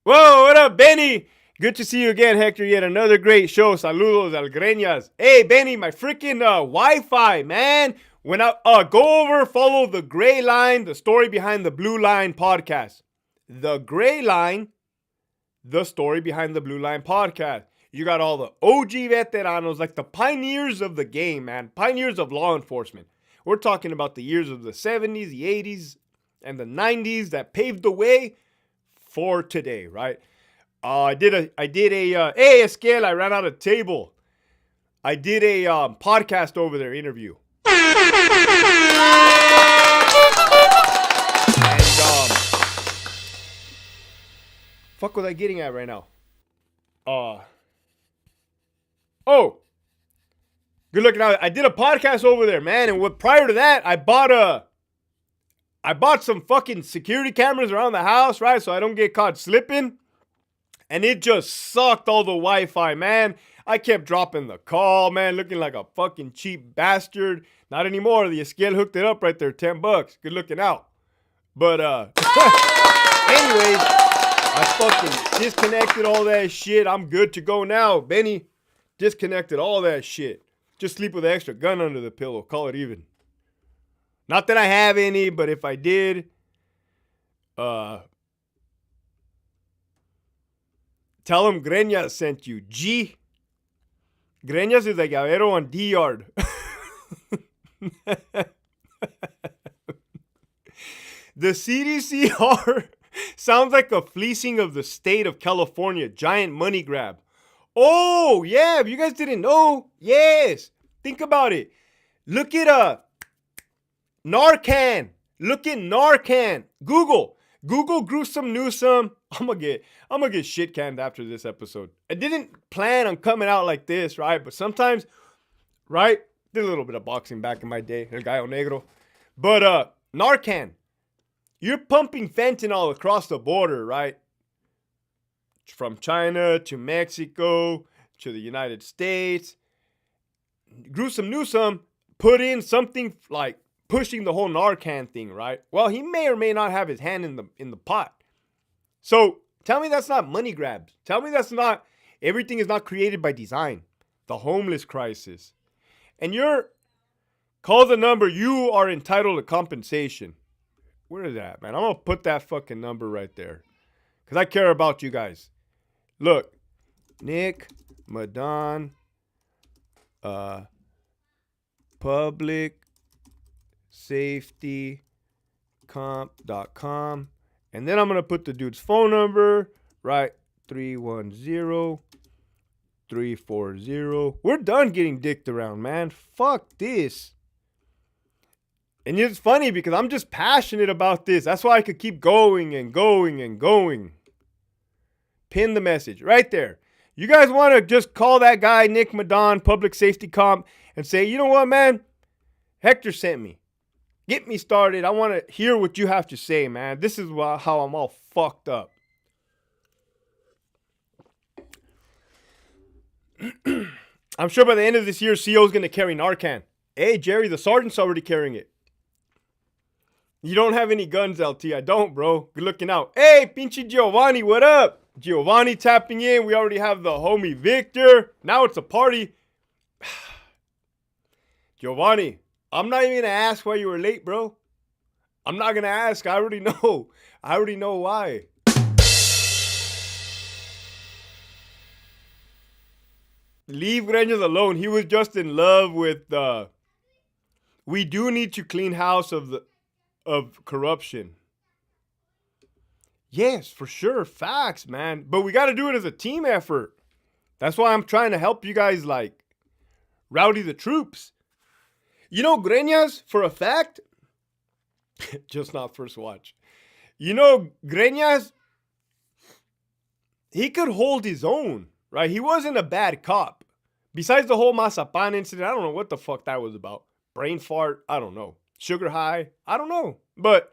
Whoa, what up, Benny? Good to see you again, Hector. Yet another great show. Saludos al Grenias. Hey, Benny, my freaking Wi-Fi, man. When I go over, follow the Gray Line, the story behind the Blue Line podcast. The Gray Line, the story behind the Blue Line podcast. You got all the OG veteranos, like the pioneers of the game, man. Pioneers of law enforcement. We're talking about the years of the 70s, the 80s, and the 90s that paved the way for today, right? Hey, Esquel, I ran out of table. I did a podcast over there, interview. And, fuck was I getting at right now? Oh, good looking out. I did a podcast over there, man. And prior to that, I bought some fucking security cameras around the house, right? So I don't get caught slipping. And it just sucked all the Wi-Fi, man. I kept dropping the call, man, looking like a fucking cheap bastard. Not anymore. The Esquel hooked it up right there, $10. Good looking out. But, anyways, I fucking disconnected all that shit. I'm good to go now. Benny disconnected all that shit. Just sleep with an extra gun under the pillow. Call it even. Not that I have any, but if I did, tell him Grenias sent you. G. Grenias is a llavero on D-Yard. The CDCR sounds like a fleecing of the state of California. Giant money grab. Oh, yeah. If you guys didn't know, yes. Think about it. Look at Narcan. Look at Narcan. Google gruesome Newsome. I'm gonna get shit canned after this episode. I didn't plan on coming out like this, right? But sometimes, right? Did a little bit of boxing back in my day. El Gallo Negro. But Narcan. You're pumping fentanyl across the border, right? From China to Mexico to the United States. Gruesome Newsome put in something like pushing the whole Narcan thing, right? Well, he may or may not have his hand in the pot. So tell me that's not money grabs. Tell me that's not, everything is not created by design. The homeless crisis. And call the number, you are entitled to compensation. Where is that, man? I'm going to put that fucking number right there. Because I care about you guys. Look, Nick Madon, public safety comp.com. And then I'm going to put the dude's phone number, right? 310-340. We're done getting dicked around, man. Fuck this. And it's funny because I'm just passionate about this. That's why I could keep going and going and going. Pin the message right there. You guys want to just call that guy, Nick Madon, public safety comp, and say, you know what, man? Hector sent me. Get me started. I want to hear what you have to say, man. This is how I'm all fucked up. I'm sure by the end of this year, CO's going to carry Narcan. Hey, Jerry, the sergeant's already carrying it. You don't have any guns, LT. I don't, bro. Good looking out. Hey, pinche Giovanni, what up? Giovanni tapping in. We already have the homie Victor. Now it's a party. Giovanni, I'm not even going to ask why you were late, bro. I'm not going to ask. I already know. I already know why. Leave Grenias alone. He was just in love with we do need to clean house of corruption. Yes, for sure. Facts, man. But we got to do it as a team effort. That's why I'm trying to help you guys, like, rowdy the troops. You know, Grenias, for a fact, just not first watch. You know, Grenias, he could hold his own, right? He wasn't a bad cop. Besides the whole Mazapan incident, I don't know what the fuck that was about. Brain fart, I don't know. Sugar high, I don't know. But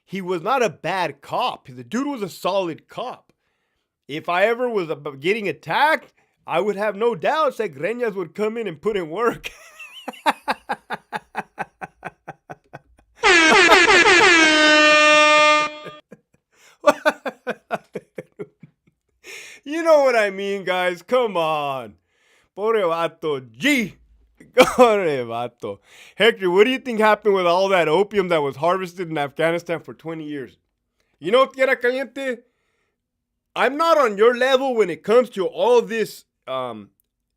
he was not a bad cop. The dude was a solid cop. If I ever was getting attacked, I would have no doubts that Grenias would come in and put in work. You know what I mean, guys. Come on. Pobre vato. G. Pobre vato. Hector, what do you think happened with all that opium that was harvested in Afghanistan for 20 years? You know, Tierra Caliente, I'm not on your level when it comes to all this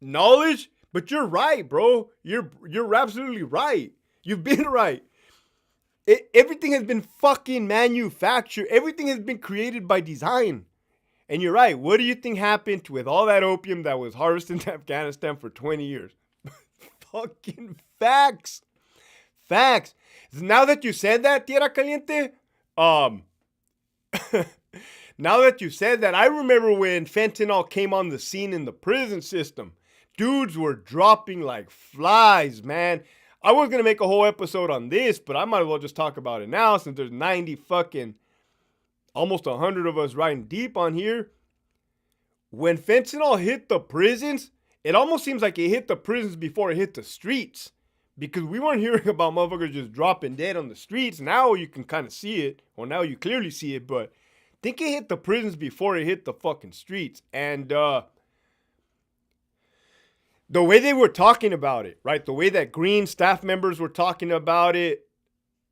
knowledge, but you're right, bro. You're absolutely right. You've been right. Everything has been fucking manufactured. Everything has been created by design. And you're right. What do you think happened with all that opium that was harvested in Afghanistan for 20 years? Fucking facts. Facts. Now that you said that, Tierra Caliente, now that you said that, I remember when fentanyl came on the scene in the prison system. Dudes were dropping like flies, man. I was going to make a whole episode on this, but I might as well just talk about it now since there's 90 fucking, almost 100 of us riding deep on here. When fentanyl hit the prisons, it almost seems like it hit the prisons before it hit the streets. Because we weren't hearing about motherfuckers just dropping dead on the streets. Now you can kind of see it. Or now you clearly see it. But I think it hit the prisons before it hit the fucking streets. And the way they were talking about it, right? The way that green staff members were talking about it.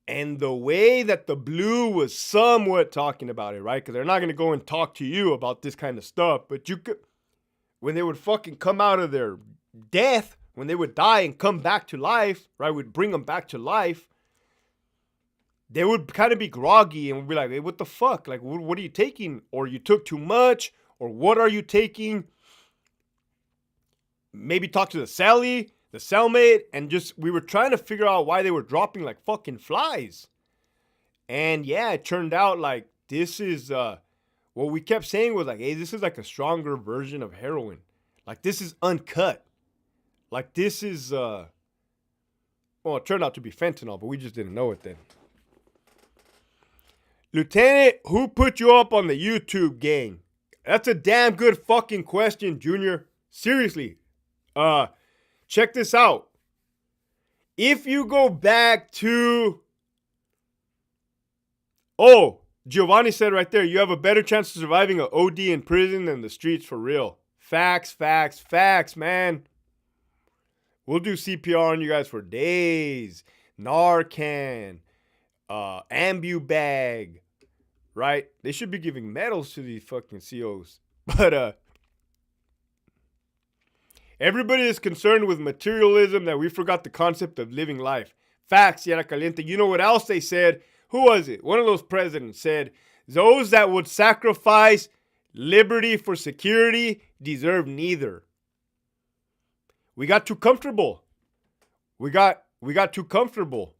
And the way that the blue was somewhat talking about it, right? Because they're not going to go and talk to you about this kind of stuff. But you could, when they would fucking come out of their death, when they would die and come back to life, right? We'd bring them back to life. They would kind of be groggy and would be like, hey, what the fuck? Like, what are you taking? Or you took too much? Or what are you taking? Maybe talk to the cellie, the cellmate, and just, we were trying to figure out why they were dropping like fucking flies. And yeah, it turned out like this is, what we kept saying was like, hey, this is like a stronger version of heroin. Like this is uncut. Like this is, well, it turned out to be fentanyl, but we just didn't know it then. Lieutenant, who put you up on the YouTube gang? That's a damn good fucking question, Junior. Seriously. Check this out. If you go back to... Oh, Giovanni said right there, you have a better chance of surviving an OD in prison than the streets for real. Facts, facts, facts, man. We'll do CPR on you guys for days. Narcan, Ambubag, right? They should be giving medals to these fucking COs. But everybody is concerned with materialism that we forgot the concept of living life. Facts, Sierra Caliente. You know what else they said? Who was it? One of those presidents said, those that would sacrifice liberty for security deserve neither. We got too comfortable. We got too comfortable,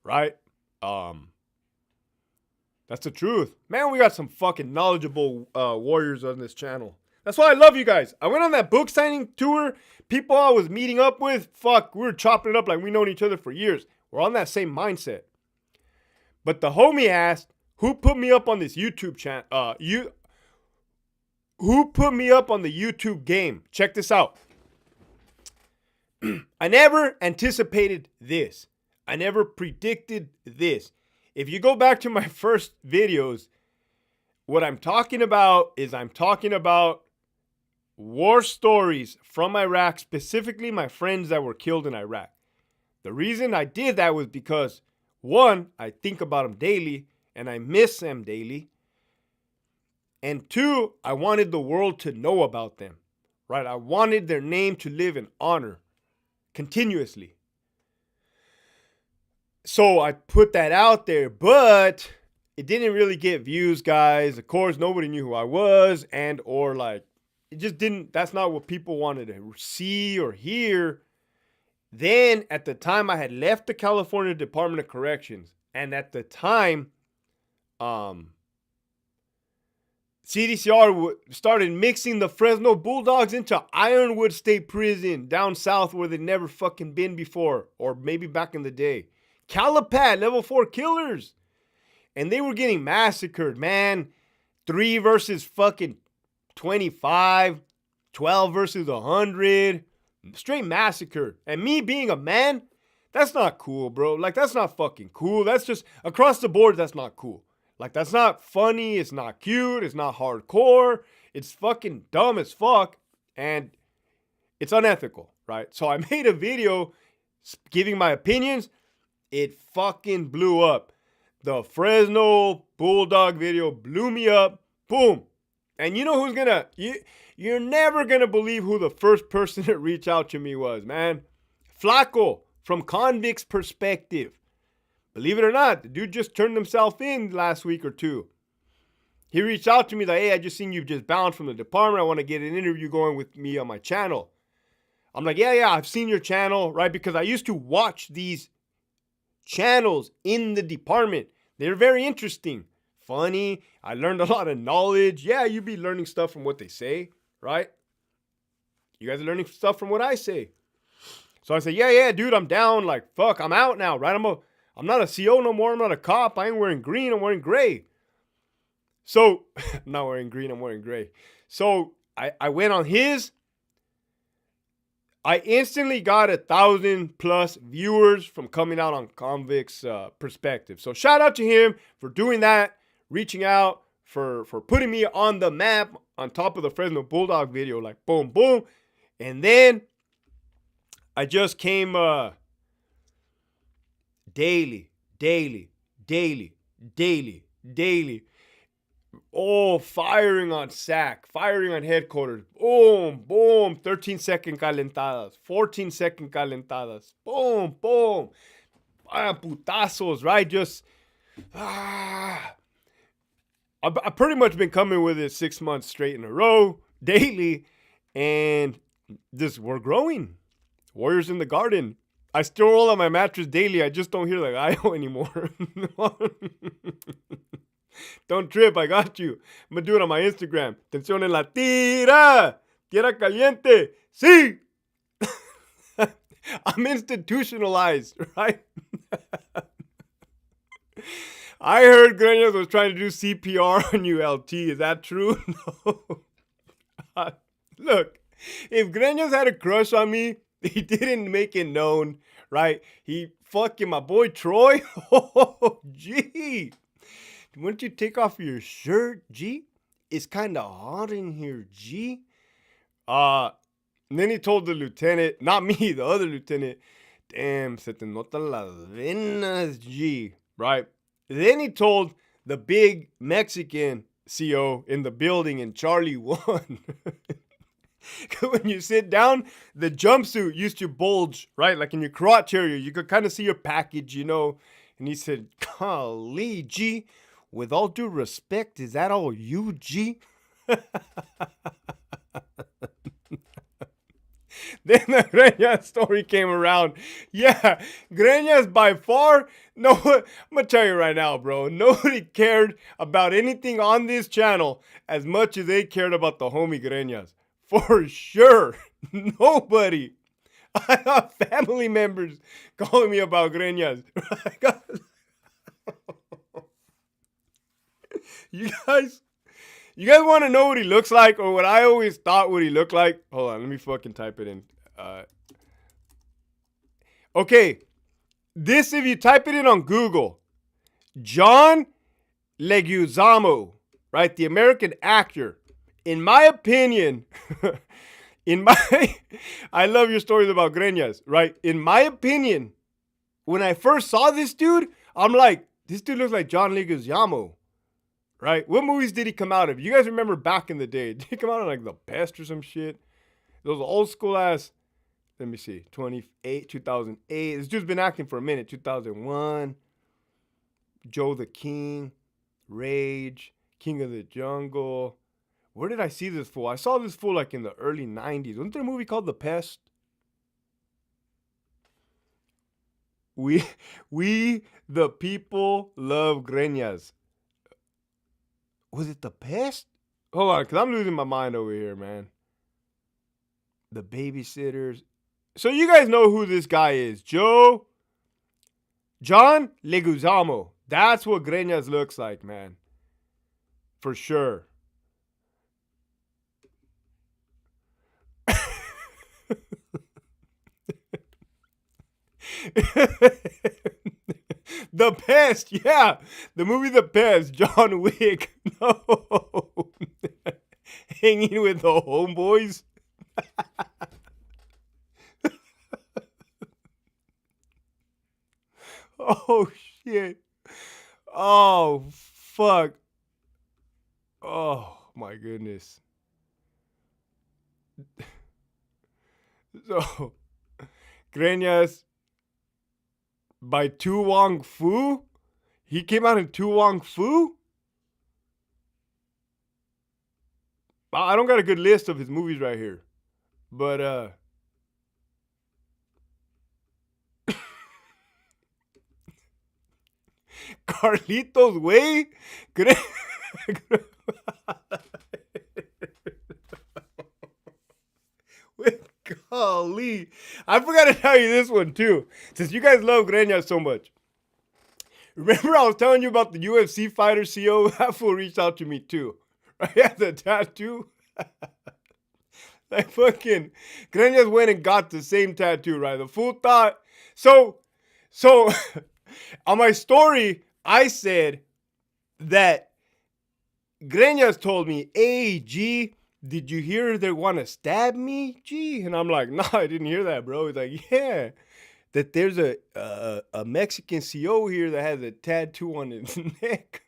right? That's the truth. Man, we got some fucking knowledgeable warriors on this channel. That's why I love you guys. I went on that book signing tour. People I was meeting up with, fuck, we were chopping it up like we known each other for years. We're on that same mindset. But the homie asked, who put me up on this YouTube channel? Who put me up on the YouTube game? Check this out. I never anticipated this. I never predicted this. If you go back to my first videos, what I'm talking about is I'm talking about war stories from Iraq, specifically my friends that were killed in Iraq. The reason I did that was because, one, I think about them daily and I miss them daily. And two, I wanted the world to know about them, right? I wanted their name to live in honor continuously. So I put that out there, but it didn't really get views, guys. Of course, nobody knew who I was, and or like, it just didn't, that's not what people wanted to see or hear. Then at the time I had left the California Department of Corrections, and at the time, CDCR started mixing the Fresno Bulldogs into Ironwood State Prison down south where they'd never fucking been before, or maybe back in the day. Calipat, level 4 killers. And they were getting massacred, man. 3 versus fucking 25, 12 versus 100. Straight massacre. And me being a man, that's not cool, bro. Like, that's not fucking cool. That's just, across the board, that's not cool. Like, that's not funny. It's not cute. It's not hardcore. It's fucking dumb as fuck. And it's unethical, right? So I made a video giving my opinions. It fucking blew up. The Fresno Bulldog video blew me up. Boom. And you know who's gonna... You're never gonna believe who the first person to reach out to me was, man. Flaco, from Convict's Perspective. Believe it or not, the dude just turned himself in last week or two. He reached out to me like, hey, I just seen you just bounced from the department. I want to get an interview going with me on my channel. I'm like, yeah, I've seen your channel, right? Because I used to watch these channels in the department. They're very interesting, funny. I learned a lot of knowledge. Yeah, you be learning stuff from what they say, right? You guys are learning stuff from what I say. So I say, yeah, dude, I'm down. Like, fuck, I'm out now, right? I'm not a CO no more. I'm not a cop. I ain't wearing green. I'm wearing gray. So, I'm not wearing green. I'm wearing gray. So I went on his. I instantly got 1,000+ viewers from coming out on Convict's Perspective. So shout out to him for doing that, reaching out, for putting me on the map on top of the Fresno Bulldog video. Like, boom, boom. And then I just came daily. Oh, firing on SAC, firing on headquarters. Boom, boom. 13-second calentadas, 14-second calentadas. Boom, boom. Putazos, right? Just, I've pretty much been coming with it 6 months straight in a row, daily. And just, we're growing. Warriors in the garden. I still roll on my mattress daily. I just don't hear the gallo anymore. Don't trip, I got you. I'm gonna do it on my Instagram. Tensión en la tira. Tierra caliente. Sí. I'm institutionalized, right? I heard Grenias was trying to do CPR on you, LT. Is that true? No. Look, if Grenias had a crush on me, he didn't make it known, right? He fucking my boy Troy. Oh, gee. Why don't you take off your shirt, G? It's kind of hot in here, G. And then he told the lieutenant, not me, the other lieutenant, damn, se te nota las venas, G, right? Then he told the big Mexican CO in the building in Charlie 1. When you sit down, the jumpsuit used to bulge, right? Like in your crotch area, you could kind of see your package, you know. And he said, golly, G, with all due respect, is that all you, G? Then the Grenias story came around. Yeah, Grenias by far, no, I'm gonna tell you right now, bro. Nobody cared about anything on this channel as much as they cared about the homie Grenias. For sure. Nobody. I got family members calling me about Grenias. You guys want to know what he looks like, or what I always thought what he looked like? Hold on, let me fucking type it in. Okay, this, if you type it in on Google, John Leguizamo, right? The American actor. In my opinion, I love your stories about Grenias, right? In my opinion, when I first saw this dude, I'm like, this dude looks like John Leguizamo. Right? What movies did he come out of? You guys remember back in the day? Did he come out of like The Pest or some shit? Those old school ass, let me see, 2008. This dude's been acting for a minute. 2001. Joe the King. Rage. King of the Jungle. Where did I see this fool? I saw this fool like in the early 90s. Wasn't there a movie called The Pest? We the people love Grenias. Was it The Pest? Hold on, because I'm losing my mind over here, man. The Babysitters. So you guys know who this guy is. John Leguizamo. That's what Grenias looks like, man. For sure. The Pest, yeah. The movie The Pest, John Wick. No. Hanging with the homeboys. Oh, shit. Oh, fuck. Oh, my goodness. So, Grenias by Tu Wong Fu? He came out in Tu Wong Fu? I don't got a good list of his movies right here. But, Carlitos Way? Golly. I forgot to tell you this one too. Since you guys love Grenias so much. Remember I was telling you about the UFC fighter CO? That fool reached out to me too. Right? He had the tattoo. Like fucking Grenias went and got the same tattoo, right? The fool thought. So on my story, I said that Grenias told me, hey, G, did you hear they want to stab me, G? And I'm like, nah, I didn't hear that, bro. He's like, yeah, that there's a Mexican CO here that has a tattoo on his neck.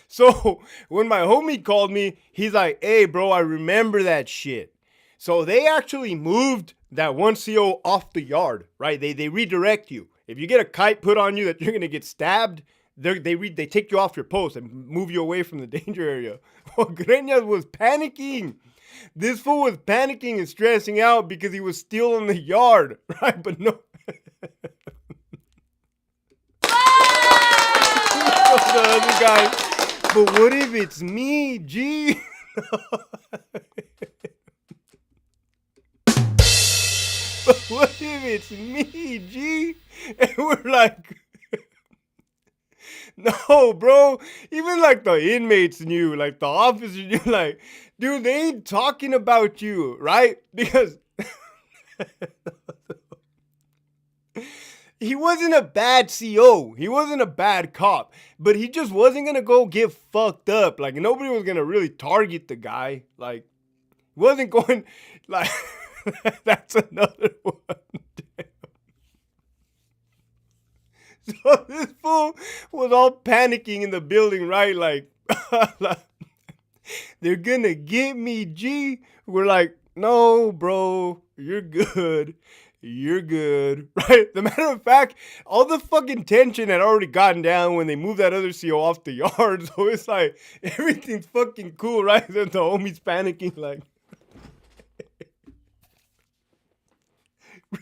So when my homie called me, he's like, hey, bro, I remember that shit. So they actually moved that one CO off the yard, right? They redirect you. If you get a kite put on you that you're going to get stabbed, they take you off your post and move you away from the danger area. Well, Grenias was panicking. This fool was panicking and stressing out because he was still in the yard, right? But no. The other guy. But what if it's me, G? But what if it's me, G? And we're like, no, bro. Even like the inmates knew, like the officers knew, like, dude, they ain't talking about you, right? Because he wasn't a bad CO. He wasn't a bad cop, but he just wasn't gonna go get fucked up. Like nobody was gonna really target the guy. Like he wasn't going like that's another one. So this fool was all panicking in the building, right? Like, they're gonna get me, G. We're like, no, bro, you're good. You're good, right? The matter of fact, all the fucking tension had already gotten down when they moved that other CO off the yard. So it's like, everything's fucking cool, right? Then the homie's panicking, like,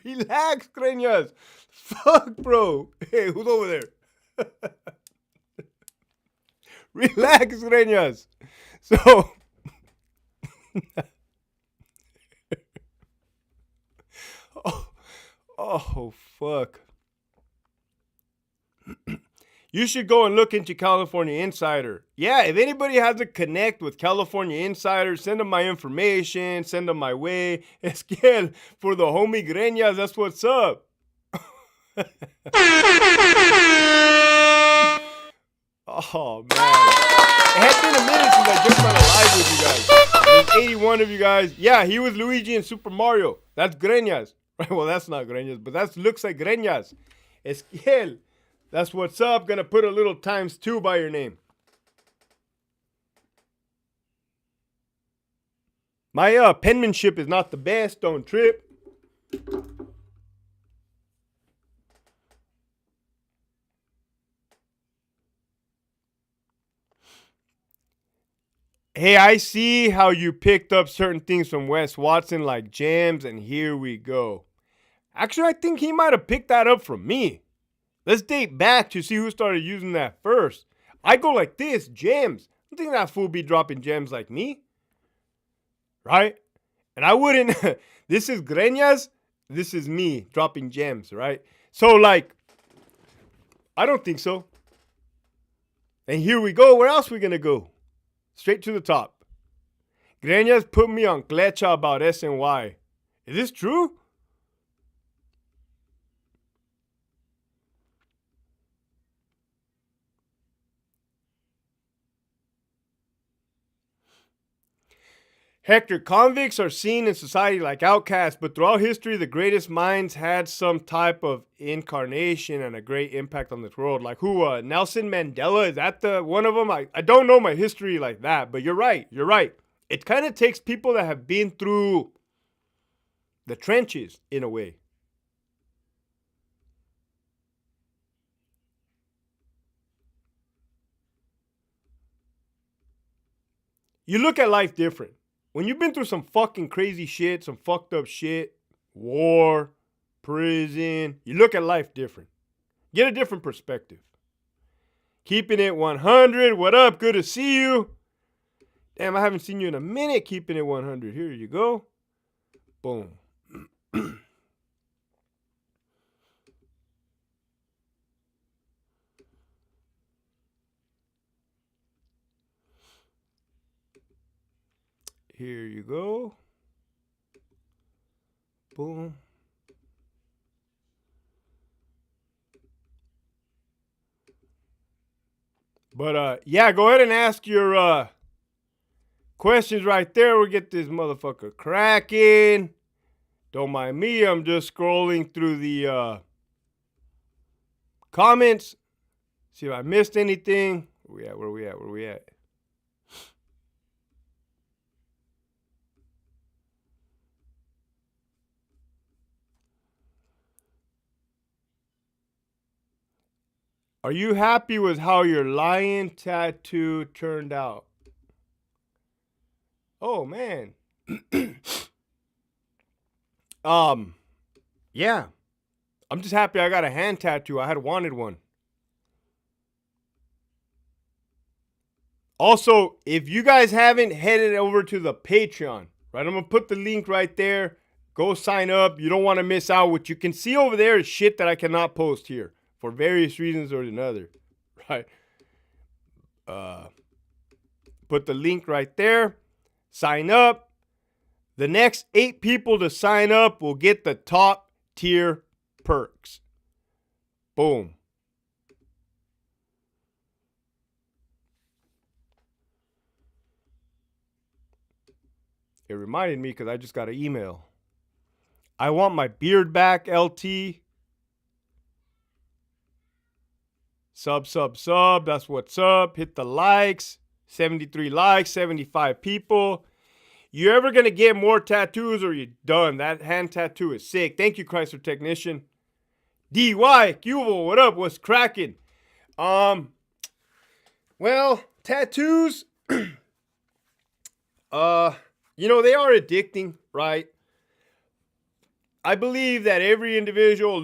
relax, Grenias. Fuck, bro. Hey, who's over there? Relax, Grenias. So, oh, fuck. You should go and look into California Insider. Yeah, if anybody has a connect with California Insider, send them my information, send them my way. Esquiel, for the homie Grenias, that's what's up. Oh, man. It has been a minute since I jumped on a live with you guys. There's 81 of you guys. Yeah, he was Luigi in Super Mario. That's Grenias. Well, that's not Grenias, but that looks like Grenias. Esquiel, that's what's up. Gonna put a little ×2 by your name. My penmanship is not the best. Don't trip. Hey, I see how you picked up certain things from Wes Watson like gems, and here we go. Actually, I think he might have picked that up from me. Let's date back to see who started using that first. I go like this, gems. I don't think that fool be dropping gems like me. Right? And I wouldn't, this is Grenias, this is me dropping gems, right? So like, I don't think so. And here we go. Where else are we going to go? Straight to the top. Grenias put me on Clecha about SNY. Is this true? Hector, convicts are seen in society like outcasts, but throughout history, the greatest minds had some type of incarnation and a great impact on this world. Like who? Nelson Mandela? Is that the one of them? I don't know my history like that, but you're right. You're right. It kind of takes people that have been through the trenches in a way. You look at life different. When you've been through some fucking crazy shit, some fucked up shit, war, prison, you look at life different. Get a different perspective. Keeping it 100. What up? Good to see you. Damn, I haven't seen you in a minute. Keeping it 100. Here you go. Boom. Here you go. Boom. But yeah, go ahead and ask your questions right there. We'll get this motherfucker cracking. Don't mind me. I'm just scrolling through the comments. See if I missed anything. Where we at? Are you happy with how your lion tattoo turned out? Oh, man. Yeah. I'm just happy I got a hand tattoo. I had wanted one. Also, if you guys haven't headed over to the Patreon, right? I'm going to put the link right there. Go sign up. You don't want to miss out. What you can see over there is shit that I cannot post here for various reasons or another, right? Put the link right there. Sign up. The next 8 people to sign up will get the top tier perks. Boom. It reminded me because I just got an email. I want my beard back, LT. Sub. That's what's up. Hit the likes. 73 likes, 75 people. You ever going to get more tattoos or you done? That hand tattoo is sick. Thank you, Chrysler Technician. DY, Cuval, what up? What's cracking? Well, tattoos, they are addicting, right? I believe that every individual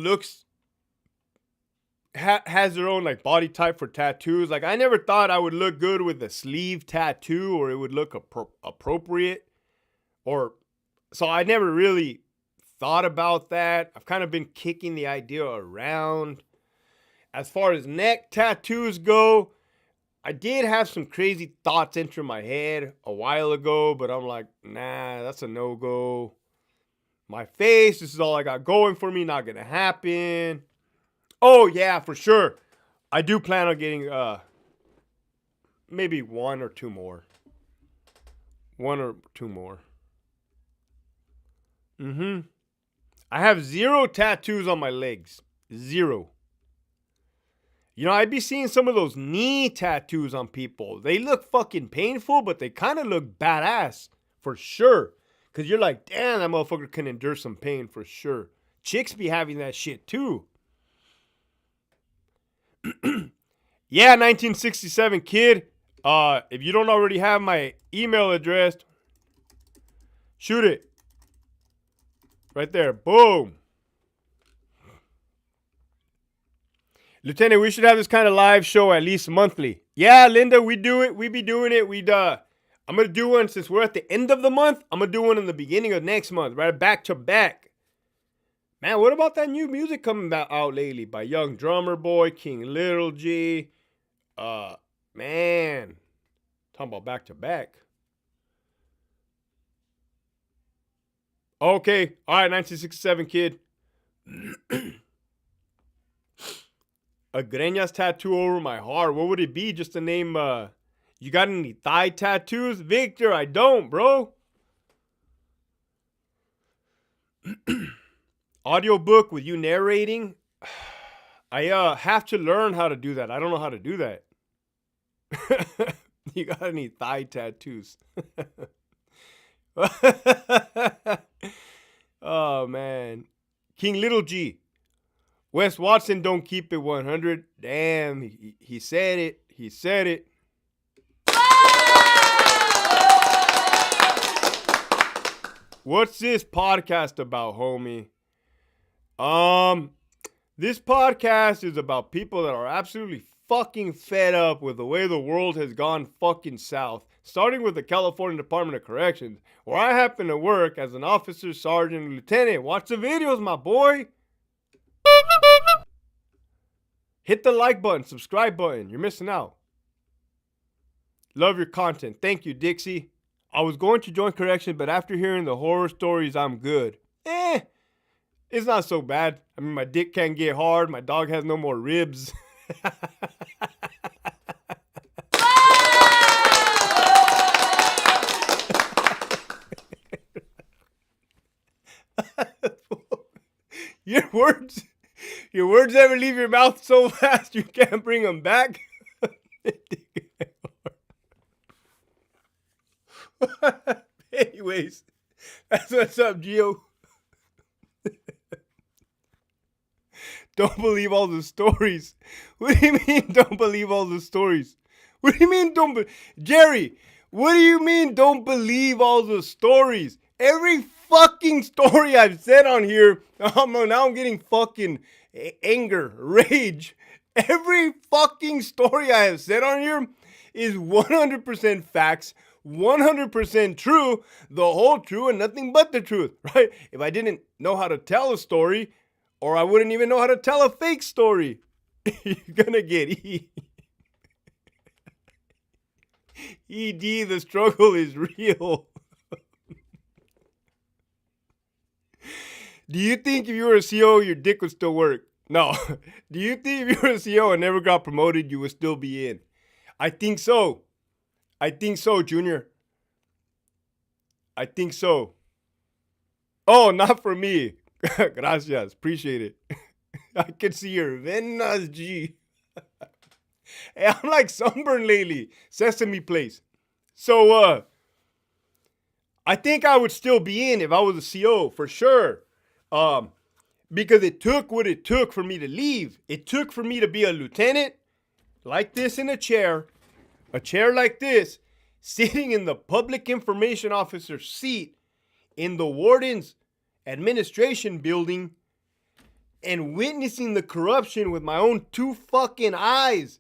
has their own like body type for tattoos. Like I never thought I would look good with a sleeve tattoo or it would look appropriate. So I never really thought about that. I've kind of been kicking the idea around. As far as neck tattoos go, I did have some crazy thoughts enter my head a while ago, but I'm like, nah, that's a no-go. My face, this is all I got going for me, not gonna happen. Oh yeah, for sure. I do plan on getting maybe one or two more. I have 0 tattoos on my legs. 0. You know, I'd be seeing some of those knee tattoos on people. They look fucking painful, but they kind of look badass for sure. Because you're like, damn, that motherfucker can endure some pain for sure. Chicks be having that shit too. Yeah, 1967 kid. If you don't already have my email address, shoot it. Right there. Boom. Lieutenant, we should have this kind of live show at least monthly. Yeah, Linda, we do it. We be doing it. I'm going to do one since we're at the end of the month. I'm going to do one in the beginning of next month, right? Back to back. Man, what about that new music coming out lately by Young Drummer Boy, King Little G? Man. Talking about back to back. Okay. All right, 1967 kid. A Grenias tattoo over my heart. What would it be? Just the name, you got any thigh tattoos? Victor, I don't, bro. Audiobook with you narrating. I have to learn how to do that. I don't know how to do that. You got any thigh tattoos? Oh, man. King Little G. Wes Watson don't keep it 100. Damn, he said it. He said it. What's this podcast about, homie? This podcast is about people that are absolutely fucking fed up with the way the world has gone fucking south. Starting with the California Department of Corrections, where I happen to work as an officer, sergeant, lieutenant. Watch the videos, my boy. Hit the like button, subscribe button. You're missing out. Love your content. Thank you, Dixie. I was going to join correction, but after hearing the horror stories, I'm good. It's not so bad. I mean, my dick can't get hard. My dog has no more ribs. Your words ever leave your mouth so fast you can't bring them back? Anyways, that's what's up, Gio. Don't believe all the stories. What do you mean don't believe all the stories? What do you mean Jerry, what do you mean don't believe all the stories? Every fucking story I've said on here, now I'm getting fucking anger, rage. Every fucking story I have said on here is 100% facts, 100% true, the whole truth and nothing but the truth, right? If I didn't know how to tell a story, or I wouldn't even know how to tell a fake story, you're gonna get ED, the struggle is real. Do you think if you were a CO, your dick would still work? No. Do you think if you were a CEO and never got promoted, you would still be in? I think so. I think so, Junior. I think so. Oh, not for me. Gracias. Appreciate it. I can see your venas, G. Hey, I'm like sunburned lately. Sesame Place. So, I think I would still be in if I was a CO for sure. Because it took what it took for me to leave. It took for me to be a lieutenant like this in a chair like this, sitting in the public information officer's seat in the warden's administration building and witnessing the corruption with my own two fucking eyes,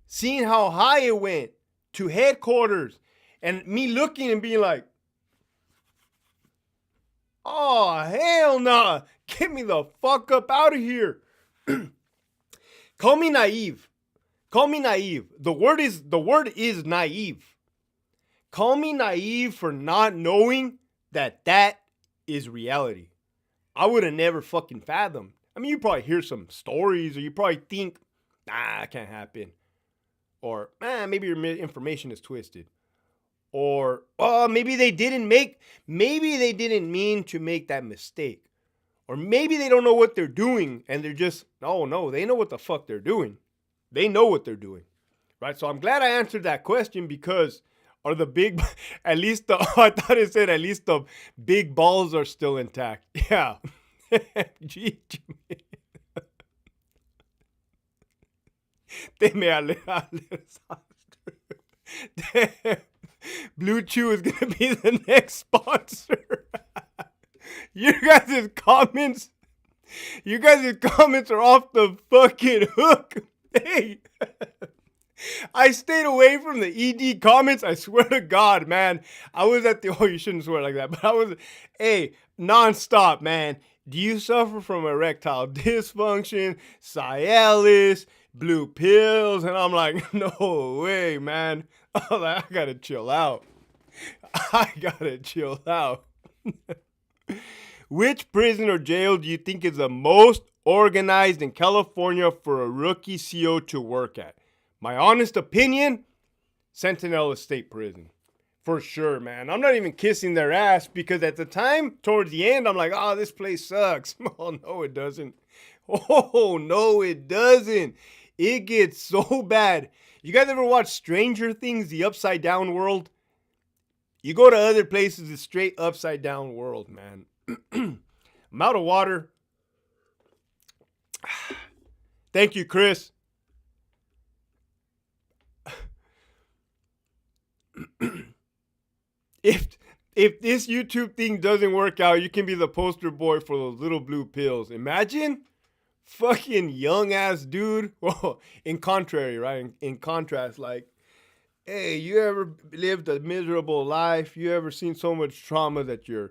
seeing how high it went to headquarters, and me looking and being like, oh, hell nah. Get me the fuck up out of here. Call me naive. Call me naive. The word is naive. Call me naive for not knowing that is reality. I would have never fucking fathomed. I mean, you probably hear some stories, or you probably think, that can't happen. Or, maybe your information is twisted. Or, maybe they didn't mean to make that mistake. Or maybe they don't know what they're doing, and they're just, no, they know what the fuck they're doing. They know what they're doing, right? So I'm glad I answered that question, because are the big, at least the, I thought it said at least the big balls are still intact. Yeah. Gee, Blue Chew is gonna be the next sponsor. You guys' comments are off the fucking hook. Hey, I stayed away from the ED comments. I swear to God, man. I was at the, you shouldn't swear like that, but I was, nonstop, man. Do you suffer from erectile dysfunction, Cialis, blue pills? And I'm like, no way, man. I'm like, I gotta chill out. Which prison or jail do you think is the most organized in California for a rookie CO to work at? My honest opinion, Sentinel State Prison. For sure, man. I'm not even kissing their ass, because at the time, towards the end, I'm like, oh, this place sucks. Oh, no, it doesn't. Oh, no, it doesn't. It gets so bad. You guys ever watch Stranger Things, the Upside Down World? You go to other places, it's straight upside down world, man. I'm out of water. Thank you, Chris. If this YouTube thing doesn't work out, you can be the poster boy for those little blue pills. Imagine fucking young ass dude. Well, in contrary, right? In contrast, like, hey, you ever lived a miserable life? You ever seen so much trauma that you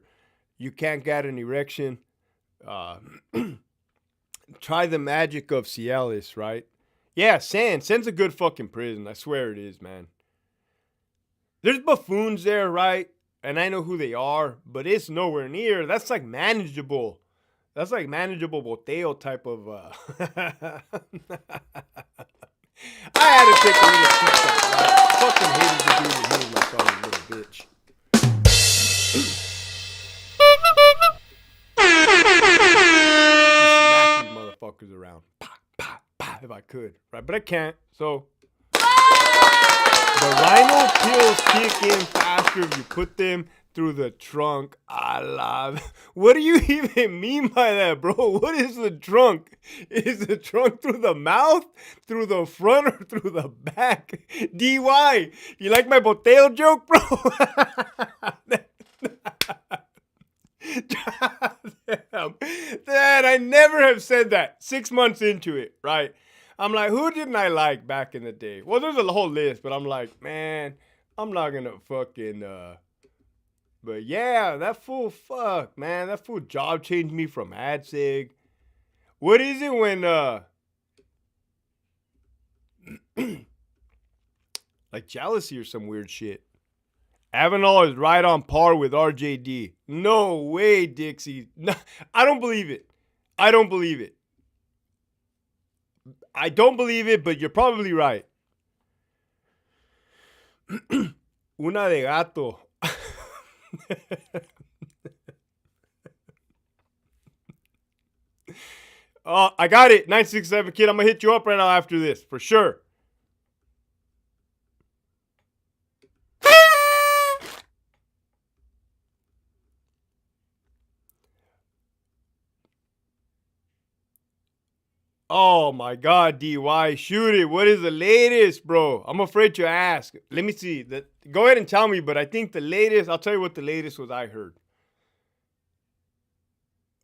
can't get an erection? Try the magic of Cialis, right? Yeah, Sand's a good fucking prison. I swear it is, man. There's buffoons there, right? And I know who they are, but it's nowhere near. That's like manageable. That's like manageable boteo type of. I had to take a little peek at that. I fucking hated the dude that hated my son, little bitch. Smack these motherfuckers around. Pah, pah, pah, if I could, right? But I can't, so. The rhino pills kick in faster if you put them through the trunk. I love. What do you even mean by that, bro? What is the trunk? Is the trunk through the mouth, through the front, or through the back? DY, you like my boteo joke, bro? Damn. Dad, I never have said that. 6 months into it, right? I'm like, who didn't I like back in the day? Well, there's a whole list, but I'm like, man, I'm not gonna fucking, but yeah, that fool, fuck, man, that fool job changed me from AdSig. What is it when, like jealousy or some weird shit? Avenal is right on par with RJD. No way, Dixie. No, I don't believe it. I don't believe it, but you're probably right. Una de gato. I got it. 967 kid. I'm going to hit you up right now after this, for sure. Oh my God, DY, shoot it. What is the latest, bro? I'm afraid to ask. Let me see. Go ahead and tell me, but I think the latest, I'll tell you what the latest was I heard.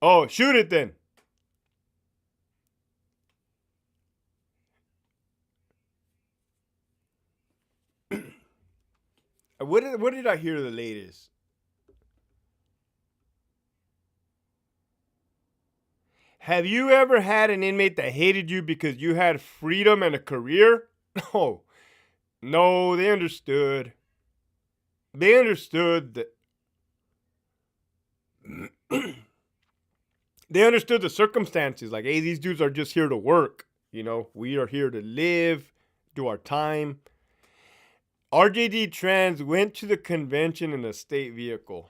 Oh, shoot it then. What did I hear the latest? Have you ever had an inmate that hated you because you had freedom and a career? No. No, they understood. They understood that. They understood the circumstances. Like, hey, these dudes are just here to work. You know, we are here to live, do our time. RJD Trans went to the convention in a state vehicle.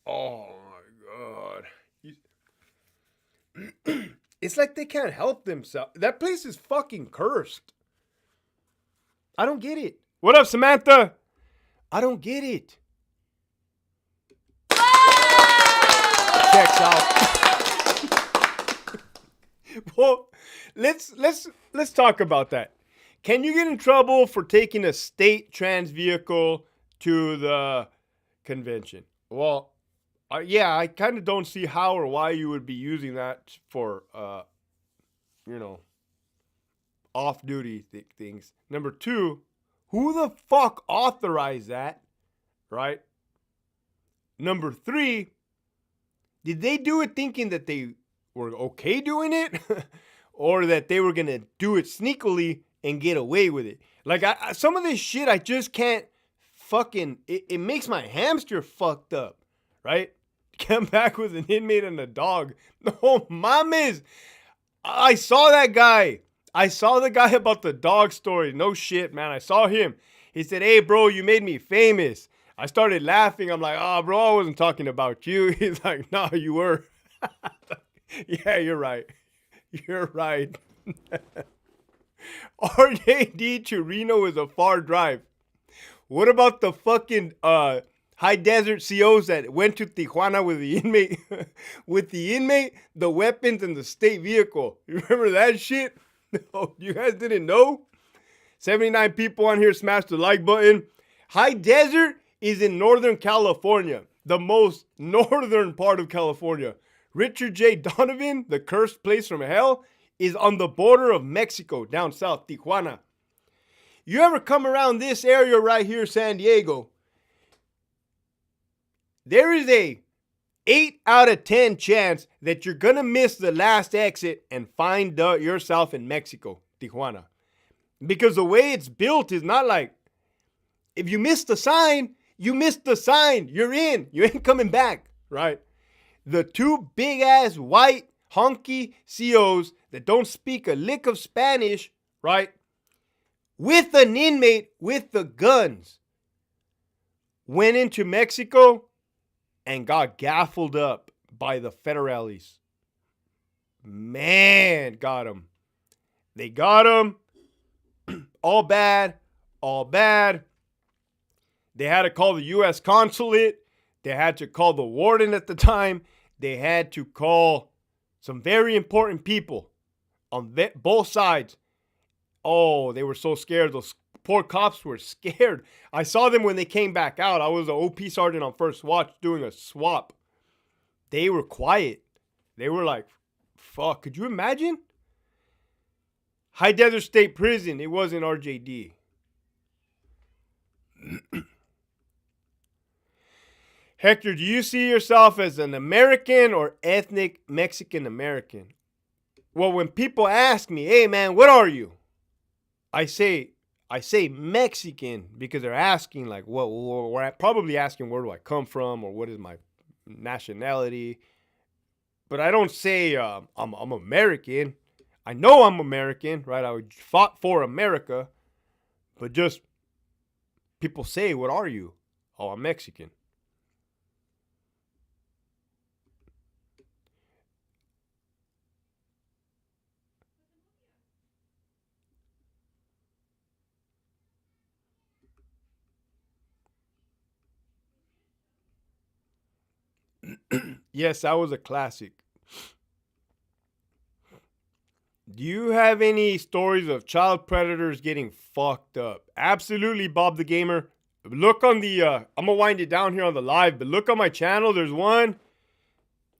Oh my God. It's like they can't help themselves. That place is fucking cursed. I don't get it. What up, Samantha? I don't get it. Checks out. Well, let's talk about that. Can you get in trouble for taking a state trans vehicle to the convention? Well, yeah, I kind of don't see how or why you would be using that for, off-duty things. Number two, who the fuck authorized that, right? Number three, did they do it thinking that they were okay doing it? Or that they were going to do it sneakily and get away with it? Like, some of this shit, I just can't fucking... It makes my hamster fucked up, right? Come back with an inmate and a dog. No, mames. I saw that guy. I saw the guy about the dog story. No shit, man. I saw him. He said, hey, bro, you made me famous. I started laughing. I'm like, oh, bro, I wasn't talking about you. He's like, no, you were. Yeah, you're right. You're right. RJD to Reno is a far drive. What about the fucking high desert COs that went to Tijuana with the inmate, the weapons, and the state vehicle? You remember that shit? No, you guys didn't know? 79 people on here smashed the like button. High desert is in Northern California, the most northern part of California. Richard J. Donovan, the cursed place from hell, is on the border of Mexico, down south, Tijuana. You ever come around this area right here, San Diego, there is a 8 out of 10 chance that you're going to miss the last exit and find yourself in Mexico, Tijuana. Because the way it's built is not like, if you miss the sign, you missed the sign. You're in. You ain't coming back, right? The two big-ass white honky COs that don't speak a lick of Spanish, right, with an inmate with the guns, went into Mexico and got gaffled up by the federales. Man, got him. They got him. All bad. All bad. They had to call the U.S. consulate. They had to call the warden at the time. They had to call some very important people on both sides. Oh, they were so scared. Those poor cops were scared. I saw them when they came back out. I was an OP sergeant on first watch doing a swap. They were quiet. They were like, fuck, could you imagine? High Desert State Prison. It wasn't RJD. Hector, do you see yourself as an American or ethnic Mexican American? Well, when people ask me, hey man, what are you? I say Mexican because they're asking like, what? Or probably asking where do I come from or what is my nationality. But I don't say I'm American. I know I'm American, right? I fought for America, but just people say, what are you? Oh, I'm Mexican. Yes, that was a classic. Do you have any stories of child predators getting fucked up? Absolutely, Bob the Gamer. Look on the, I'm gonna wind it down here on the live, but look on my channel. There's one.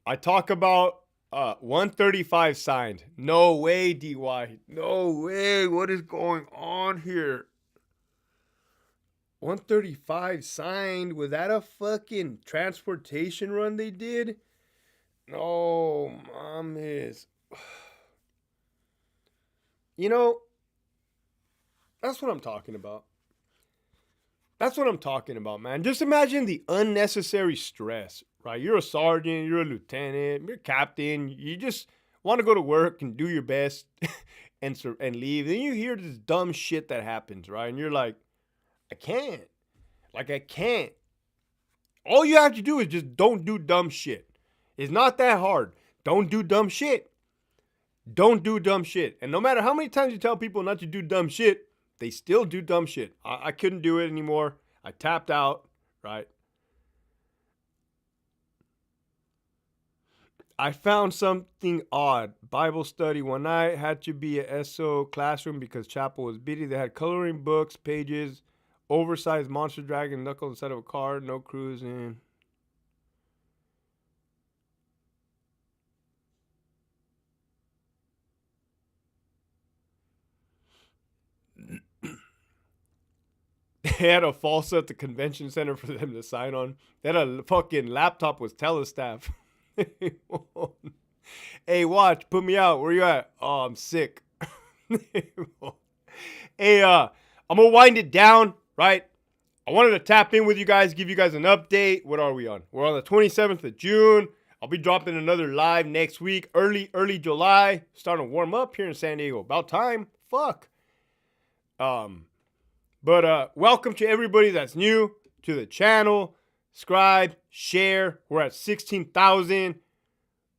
I talk about 135 signed. No way, DY. No way. What is going on here? 135 signed. Was that a fucking transportation run they did? No, mom is. You know, that's what I'm talking about. That's what I'm talking about, man. Just imagine the unnecessary stress, right? You're a sergeant, you're a lieutenant, you're a captain. You just want to go to work and do your best and leave. Then you hear this dumb shit that happens, right? And you're like, I can't. Like, I can't. All you have to do is just don't do dumb shit. It's not that hard. Don't do dumb shit. Don't do dumb shit. And no matter how many times you tell people not to do dumb shit, they still do dumb shit. I couldn't do it anymore. I tapped out, right? I found something odd. Bible study one night had to be a SO classroom because chapel was busy. They had coloring books, pages, oversized monster dragon knuckle inside of a car, no cruising. They had a falsa at the convention center for them to sign on. They had a fucking laptop with telestaff. Hey, watch, put me out. Where you at? Oh, I'm sick. Hey, I'm gonna wind it down, right? I wanted to tap in with you guys, give you guys an update. What are we on? We're on the 27th of June. I'll be dropping another live next week, early July. Starting to warm up here in San Diego. About time. Fuck. But welcome to everybody that's new to the channel. Subscribe, share. We're at 16,000.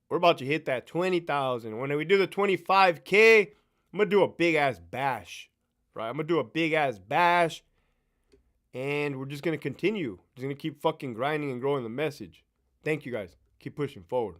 We're about to hit that 20,000. When we do the 25K, I'm going to do a big ass bash. Right? I'm going to do a big ass bash. And we're just going to continue. Just going to keep fucking grinding and growing the message. Thank you guys. Keep pushing forward.